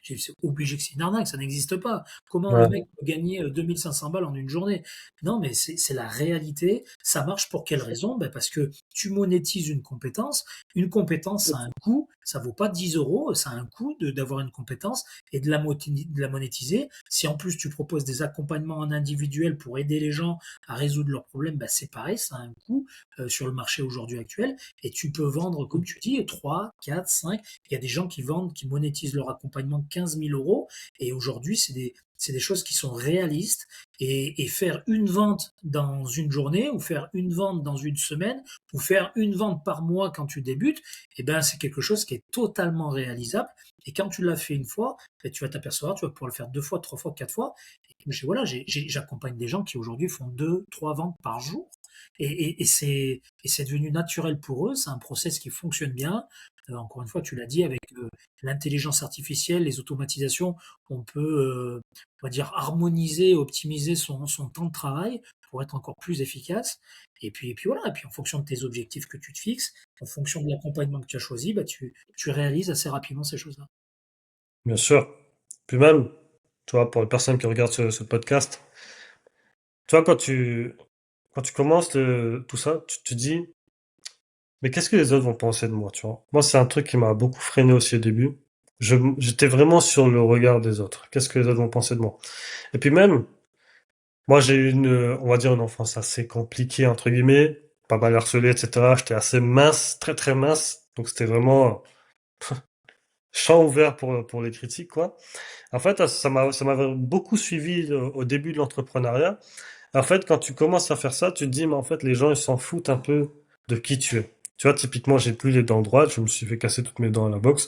c'est obligé que c'est une arnaque, ça n'existe pas. Comment le mec ouais, peut gagner 2500 balles en une journée? Non, mais c'est la réalité. Ça marche pour quelle raison? Ben parce que tu monétises une compétence. Une compétence, ça a un coût. Ça vaut pas 10 euros. Ça a un coût d'avoir une compétence et de la monétiser. Si en plus tu proposes des accompagnements en individuel pour aider les gens à résoudre leurs problèmes, ben c'est pareil, ça a un coût sur le marché aujourd'hui actuel. Et tu peux vendre, comme tu dis, 3, 4, 5. Il y a des gens qui vendent, qui monétisent leur accompagnement 15 000 euros. Et aujourd'hui, c'est des choses qui sont réalistes. Et faire une vente dans une journée, ou faire une vente dans une semaine, ou faire une vente par mois quand tu débutes, eh ben, c'est quelque chose qui est totalement réalisable. Et quand tu l'as fait une fois, ben, tu vas t'apercevoir, tu vas pouvoir le faire deux fois, trois fois, quatre fois. Et voilà, j'accompagne des gens qui aujourd'hui font deux, trois ventes par jour. Et c'est devenu naturel pour eux. C'est un process qui fonctionne bien. Encore une fois, tu l'as dit, avec l'intelligence artificielle, les automatisations, on peut, on va dire, harmoniser, optimiser son temps de travail pour être encore plus efficace. Et puis voilà, et puis en fonction de tes objectifs que tu te fixes, en fonction de l'accompagnement que tu as choisi, bah, tu réalises assez rapidement ces choses-là. bien sûr. Puis même, tu vois, pour les personnes qui regardent ce podcast, tu vois, quand tu commences tout ça, tu te dis, mais qu'est-ce que les autres vont penser de moi, tu vois? Moi, c'est un truc qui m'a beaucoup freiné aussi au début. J'étais vraiment sur le regard des autres. Qu'est-ce que les autres vont penser de moi? Et puis même, moi, j'ai eu on va dire, une enfance assez compliquée, entre guillemets, pas mal harcelé, etc. J'étais assez mince, très très mince. Donc c'était vraiment champ ouvert pour les critiques, quoi. En fait, ça m'avait beaucoup suivi au début de l'entrepreneuriat. En fait, quand tu commences à faire ça, tu te dis, mais en fait, les gens, ils s'en foutent un peu de qui tu es. Tu vois, typiquement, j'ai plus les dents droites, je me suis fait casser toutes mes dents à la boxe.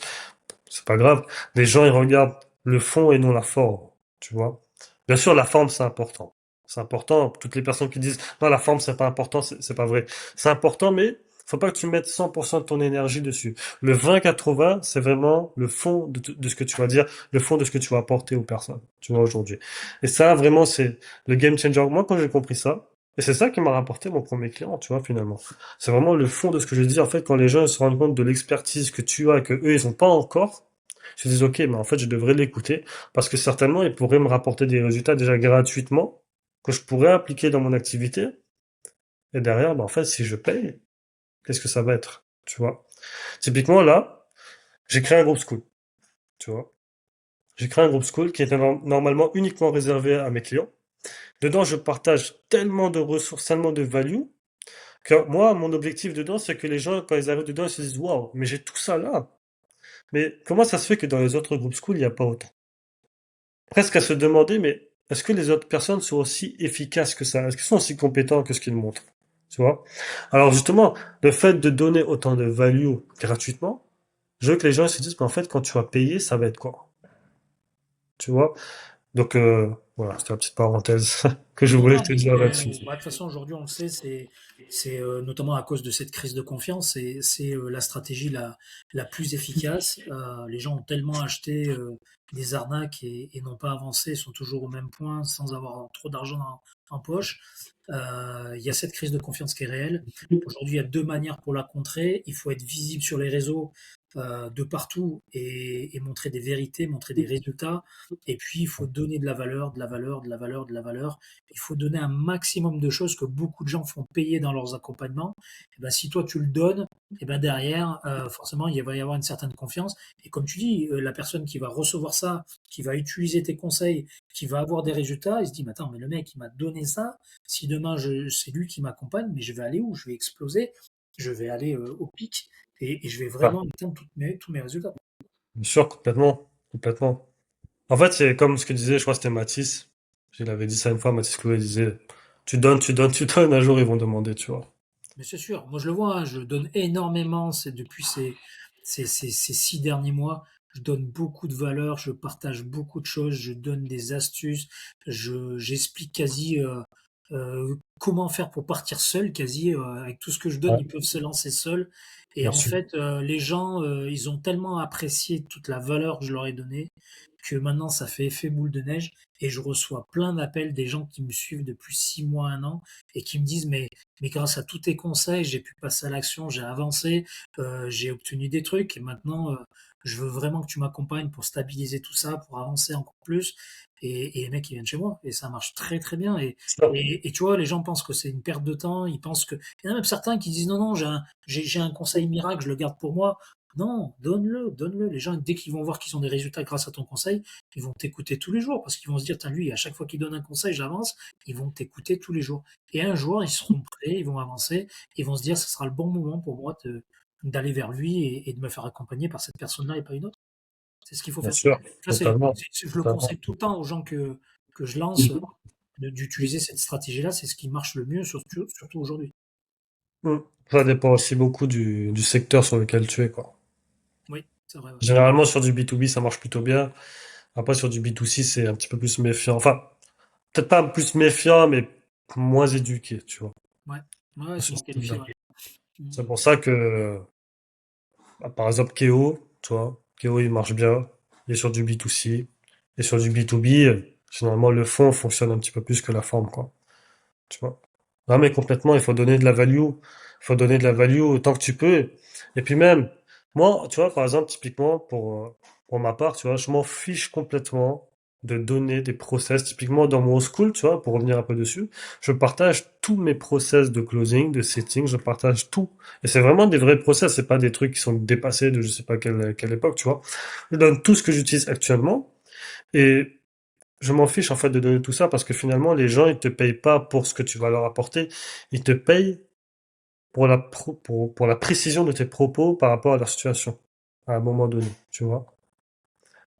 C'est pas grave. Les gens, ils regardent le fond et non la forme. Tu vois. Bien sûr, la forme, c'est important. C'est important. Toutes les personnes qui disent, non, la forme, c'est pas important, c'est pas vrai. C'est important, mais faut pas que tu mettes 100% de ton énergie dessus. Le 20-80, c'est vraiment le fond de ce que tu vas dire, le fond de ce que tu vas apporter aux personnes, tu vois, aujourd'hui. Et ça, vraiment, c'est le game changer. Moi, quand j'ai compris ça, et c'est ça qui m'a rapporté mon premier client, tu vois, finalement. C'est vraiment le fond de ce que je dis. En fait, quand les gens se rendent compte de l'expertise que tu as et que eux, ils ont pas encore, Ils se disent, OK, mais en fait, je devrais l'écouter parce que certainement, il pourrait me rapporter des résultats déjà gratuitement que je pourrais appliquer dans mon activité. Et derrière, bah, en fait, si je paye, qu'est-ce que ça va être? Tu vois? Typiquement, là, j'ai créé un groupe school. Tu vois? J'ai créé un groupe school qui était normalement uniquement réservé à mes clients. Dedans, je partage tellement de ressources, tellement de value, que moi, mon objectif dedans, c'est que les gens, quand ils arrivent dedans, ils se disent, waouh, mais j'ai tout ça là. Mais comment ça se fait que dans les autres groupes school, il n'y a pas autant? Presque à se demander, mais est-ce que les autres personnes sont aussi efficaces que ça? Est-ce qu'ils sont aussi compétents que ce qu'ils montrent? Tu vois? Alors justement, le fait de donner autant de value gratuitement, je veux que les gens se disent, mais en fait, quand tu vas payer, ça va être quoi? Tu vois? Donc voilà, c'était la petite parenthèse que je Non, voulais non, te dire mais là-dessus. bah, de toute façon, aujourd'hui, on le sait, notamment à cause de cette crise de confiance, c'est la stratégie la plus efficace. Les gens ont tellement acheté des arnaques et n'ont pas avancé, sont toujours au même point sans avoir trop d'argent en poche. Il y a cette crise de confiance qui est réelle. Aujourd'hui, il y a deux manières pour la contrer. Il faut être visible sur les réseaux de partout et montrer des vérités, montrer des résultats. Et puis, il faut donner de la valeur, de la valeur, de la valeur, de la valeur. Il faut donner un maximum de choses que beaucoup de gens font payer dans leurs accompagnements. Et ben, si toi, tu le donnes, et ben derrière, forcément, il va y avoir une certaine confiance. Et comme tu dis, la personne qui va recevoir ça, qui va utiliser tes conseils, qui va avoir des résultats, il se dit, mais attends, mais le mec, il m'a donné ça. Si demain, c'est lui qui m'accompagne, mais je vais aller où? Je vais exploser. Je vais aller au pic et je vais Ah, vraiment atteindre tous mes résultats. bien sûr, complètement, complètement. En fait, c'est comme ce que disait, je crois que c'était Matisse. Il avait dit ça une fois, Matisse Clouet disait, tu donnes, tu donnes, tu donnes, un jour ils vont demander, tu vois. Mais c'est sûr, moi je le vois, hein, je donne énormément, c'est depuis ces 6 derniers mois, je donne beaucoup de valeur, je partage beaucoup de choses, je donne des astuces, j'explique quasi comment faire pour partir seul, quasi avec tout ce que je donne, Ouais, ils peuvent se lancer seuls. Et bien en sûr. fait, les gens, ils ont tellement apprécié toute la valeur que je leur ai donnée que maintenant ça fait effet boule de neige et je reçois plein d'appels des gens qui me suivent depuis 6 mois, un an et qui me disent mais grâce à tous tes conseils, j'ai pu passer à l'action, j'ai avancé, j'ai obtenu des trucs et maintenant, je veux vraiment que tu m'accompagnes pour stabiliser tout ça, pour avancer encore plus. Et les mecs, ils viennent chez moi et ça marche très très bien. Ça, Et tu vois, les gens pensent que c'est une perte de temps, ils pensent que... Il y en a même certains qui disent non, non, j'ai un conseil miracle, je le garde pour moi. Non, donne-le, donne-le. Les gens, dès qu'ils vont voir qu'ils ont des résultats grâce à ton conseil, ils vont t'écouter tous les jours parce qu'ils vont se dire, tiens, lui, à chaque fois qu'il donne un conseil, j'avance. Ils vont t'écouter tous les jours. Et un jour, ils seront prêts, ils vont avancer, ils vont se dire, ce sera le bon moment pour moi d'aller vers lui et de me faire accompagner par cette personne-là et pas une autre. C'est ce qu'il faut bien faire. sûr, Ça, totalement, je le totalement. conseille tout le temps aux gens que je lance d'utiliser cette stratégie-là. C'est ce qui marche le mieux, surtout aujourd'hui. Mm. Ça dépend aussi beaucoup du secteur sur lequel tu es, quoi. Oui, c'est vrai. Ouais. Généralement, sur du B2B, ça marche plutôt bien. Après, sur du B2C, c'est un petit peu plus méfiant. Enfin, peut-être pas plus méfiant, mais moins éduqué, tu vois. Ouais, ouais, c'est Sur pour ce qualifier. type-là. Ouais. Mm. C'est pour ça que, bah, par exemple, Keo, tu vois, Keo, il marche bien. Il est sur du B2C. Et sur du B2B, généralement, le fond fonctionne un petit peu plus que la forme, quoi. Tu vois. Non, mais complètement, il faut donner de la value. Il faut donner de la value autant que tu peux. Et puis même, moi, tu vois, par exemple, typiquement, pour ma part, tu vois, je m'en fiche complètement de donner des process. Typiquement, dans mon school, tu vois, pour revenir un peu dessus, je partage tous mes process de closing, de setting, je partage tout. Et c'est vraiment des vrais process, c'est pas des trucs qui sont dépassés de je sais pas quelle époque, tu vois. Je donne tout ce que j'utilise actuellement. Et je m'en fiche en fait de donner tout ça parce que finalement les gens ils te payent pas pour ce que tu vas leur apporter, ils te payent pour pour la précision de tes propos par rapport à leur situation à un moment donné, tu vois.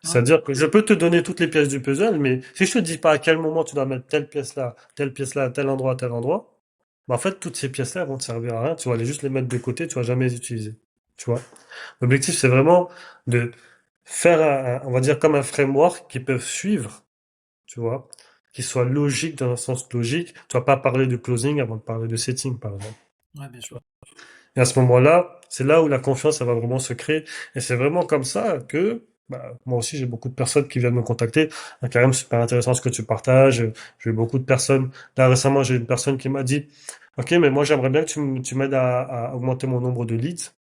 Ouais, C'est-à-dire que je peux te donner toutes les pièces du puzzle, mais si je te dis pas à quel moment tu dois mettre telle pièce là, à tel endroit, bah en fait toutes ces pièces là vont te servir à rien, tu vas aller juste les mettre de côté, tu vas jamais les utiliser, tu vois. L'objectif c'est vraiment de faire on va dire comme un framework qu'ils peuvent suivre, tu vois, qui soit logique dans un sens logique. Tu vas pas parler de closing avant de parler de setting, par exemple. ouais, bien Tu sûr. vois. Et à ce moment-là, c'est là où la confiance, elle va vraiment se créer. Et c'est vraiment comme ça que, bah, moi aussi, j'ai beaucoup de personnes qui viennent me contacter. Ah, Karim, super intéressant ce que tu partages. J'ai eu beaucoup de personnes. Là, récemment, j'ai une personne qui m'a dit, OK, mais moi, j'aimerais bien que tu m'aides à augmenter mon nombre de leads.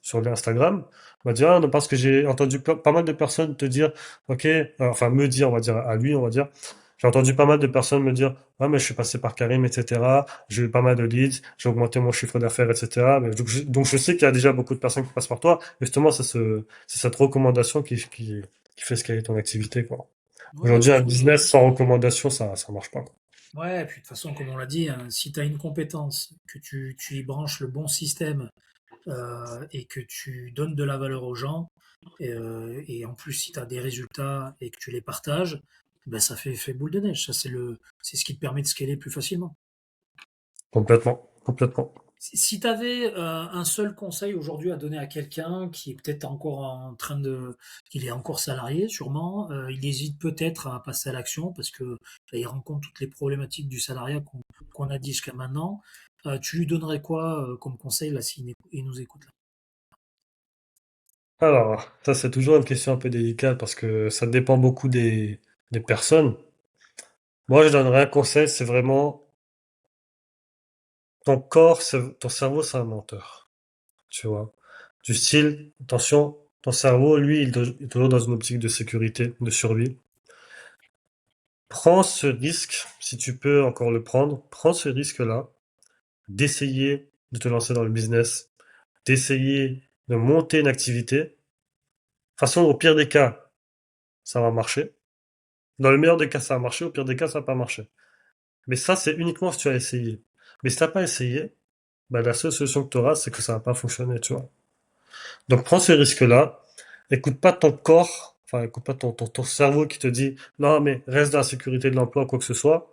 sur l'Instagram, on va dire, ah, non, parce que j'ai entendu pas mal de personnes te dire, ok, enfin me dire, on va dire, à lui, on va dire, j'ai entendu pas mal de personnes me dire, ah, mais je suis passé par Karim, etc. J'ai eu pas mal de leads, j'ai augmenté mon chiffre d'affaires, etc. Mais donc je sais qu'il y a déjà beaucoup de personnes qui passent par toi. Justement, c'est cette recommandation qui fait scaler ton activité, quoi. Ouais, Aujourd'hui, un business sans recommandation, ça marche pas, quoi. ouais, et puis de toute façon, comme on l'a dit, hein, si tu as une compétence, que tu y branches le bon système et que tu donnes de la valeur aux gens, et en plus si tu as des résultats et que tu les partages, ben ça fait effet boule de neige. Ça, c'est ce qui te permet de scaler plus facilement. Complètement, complètement. Si tu avais un seul conseil aujourd'hui à donner à quelqu'un qui est peut-être encore en train de, il est encore salarié sûrement, il hésite peut-être à passer à l'action parce que il rencontre toutes les problématiques du salariat qu'on a dit jusqu'à maintenant. Tu lui donnerais quoi comme conseil là s'il il nous écoute là? Alors, ça c'est toujours une question un peu délicate parce que ça dépend beaucoup des personnes. Moi, je donnerais un conseil, c'est vraiment ton corps, ton cerveau, c'est un menteur, tu vois. Du style, attention, ton cerveau, lui, il est toujours dans une optique de sécurité, de survie. Prends ce risque, si tu peux encore le prendre, prends ce risque-là, d'essayer de te lancer dans le business, d'essayer de monter une activité. De toute façon, au pire des cas, ça va marcher. Dans le meilleur des cas, ça a marché, au pire des cas, ça va pas marcher. Mais ça, c'est uniquement si tu as essayé. Mais si t'as pas essayé, bah, la seule solution que tu auras, c'est que ça va pas fonctionner, tu vois. Donc, prends ce risque-là. Écoute pas ton corps, enfin, écoute pas ton cerveau qui te dit, non, mais reste dans la sécurité de l'emploi, quoi que ce soit.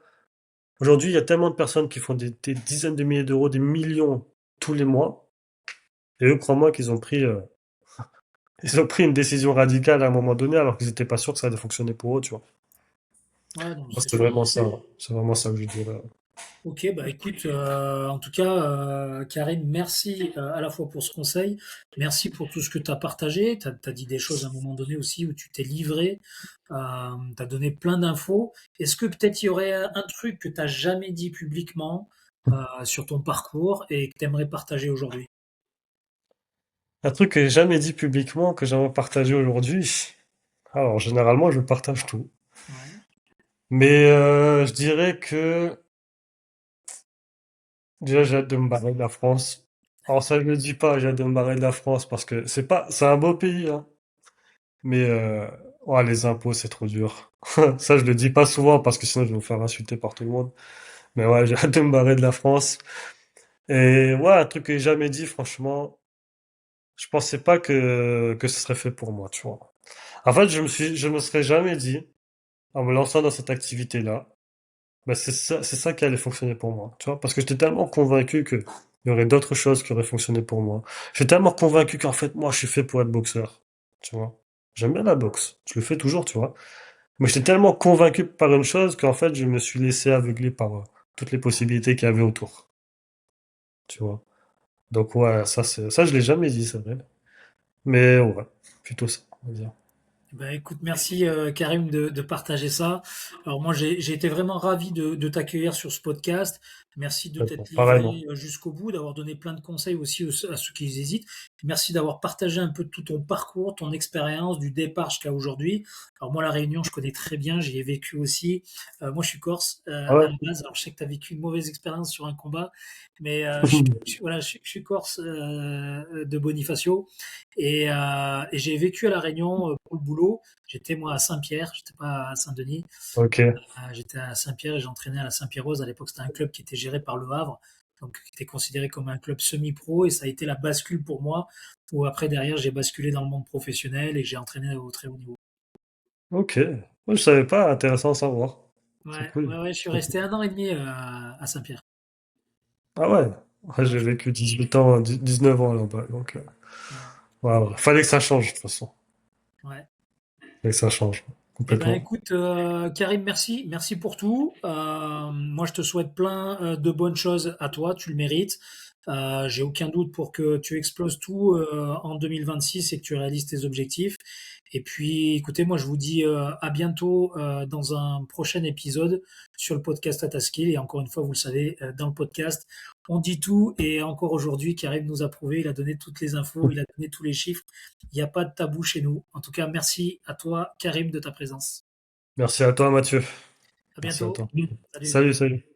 Aujourd'hui, il y a tellement de personnes qui font des dizaines de milliers d'euros, des millions tous les mois. Et eux, crois-moi qu'ils ont ils ont pris une décision radicale à un moment donné, alors qu'ils étaient pas sûrs que ça allait fonctionner pour eux, tu vois. Ouais, non, Moi, c'est c'est sûr. vraiment ça. C'est vraiment ça que je dirais. Ok, bah écoute, en tout cas, Karim, merci à la fois pour ce conseil, merci pour tout ce que tu as partagé. Tu as dit des choses à un moment donné aussi où tu t'es livré, tu as donné plein d'infos. Est-ce que peut-être il y aurait un truc que tu n'as jamais dit publiquement sur ton parcours et que tu aimerais partager aujourd'hui? Un truc que j'ai jamais dit publiquement, que j'aimerais partager aujourd'hui. Alors, généralement, je partage tout. Ouais. Mais je dirais que déjà, j'ai hâte de me barrer de la France. Alors ça, je le dis pas, j'ai hâte de me barrer de la France parce que c'est un beau pays, hein. Mais ouais, les impôts, c'est trop dur. Ça, je le dis pas souvent parce que sinon, je vais me faire insulter par tout le monde. Mais ouais, j'ai hâte de me barrer de la France. Et ouais, un truc que j'ai jamais dit, franchement, je pensais pas que ce serait fait pour moi, tu vois. En fait, je me serais jamais dit, en me lançant dans cette activité-là, bah c'est ça qui allait fonctionner pour moi, tu vois, parce que j'étais tellement convaincu que il y aurait d'autres choses qui auraient fonctionné pour moi. J'étais tellement convaincu qu'en fait, moi, je suis fait pour être boxeur, tu vois. J'aime bien la boxe, je le fais toujours, tu vois. Mais j'étais tellement convaincu par une chose qu'en fait, je me suis laissé aveugler par toutes les possibilités qu'il y avait autour, tu vois. Donc ouais, ça, je l'ai jamais dit, c'est vrai. Mais ouais, plutôt ça, on va dire. Ben, écoute, merci Karim de partager ça. Alors moi, j'ai été vraiment ravi de t'accueillir sur ce podcast. Merci de t'être Pareillement. livré jusqu'au bout, d'avoir donné plein de conseils aussi à ceux qui hésitent. Merci d'avoir partagé un peu tout ton parcours, ton expérience du départ jusqu'à aujourd'hui. Alors moi, la Réunion, je connais très bien, j'y ai vécu aussi. Moi, je suis corse Ah à ouais. la base. Alors je sais que tu as vécu une mauvaise expérience sur un combat, mais voilà, je suis corse de Bonifacio. Et j'ai vécu à La Réunion pour le boulot. J'étais moi à Saint-Pierre, j'étais pas à Saint-Denis. Ok, J'étais à Saint-Pierre et j'entraînais à la Saint-Pierre-Rose. À l'époque, c'était un club qui était géré par Le Havre, donc qui était considéré comme un club semi-pro. Et ça a été la bascule pour moi, où après, derrière, j'ai basculé dans le monde professionnel et j'ai entraîné au très haut niveau. ok. Moi, je savais pas, intéressant à savoir. C'est Ouais, cool. ouais, ouais, je suis resté un an et demi à Saint-Pierre. Ah ouais. Ouais, Ouais, j'ai vécu 18 ans, 19 ans là-bas. Donc, ouais, voilà. Fallait que ça change, de toute façon. ouais. Fallait que ça change. Eh ben, Complètement. écoute, Karim, merci, merci pour tout. Moi, je te souhaite plein de bonnes choses à toi, tu le mérites. J'ai aucun doute pour que tu exploses tout en 2026 et que tu réalises tes objectifs. Et puis, écoutez, moi, je vous dis à bientôt dans un prochain épisode sur le podcast Ataskill. Et encore une fois, vous le savez, dans le podcast, on dit tout et encore aujourd'hui, Karim nous a prouvé, il a donné toutes les infos, il a donné tous les chiffres. Il n'y a pas de tabou chez nous. En tout cas, merci à toi, Karim, de ta présence. Merci à toi, Mathieu. À Merci à bientôt. toi. Salut. Salut, salut.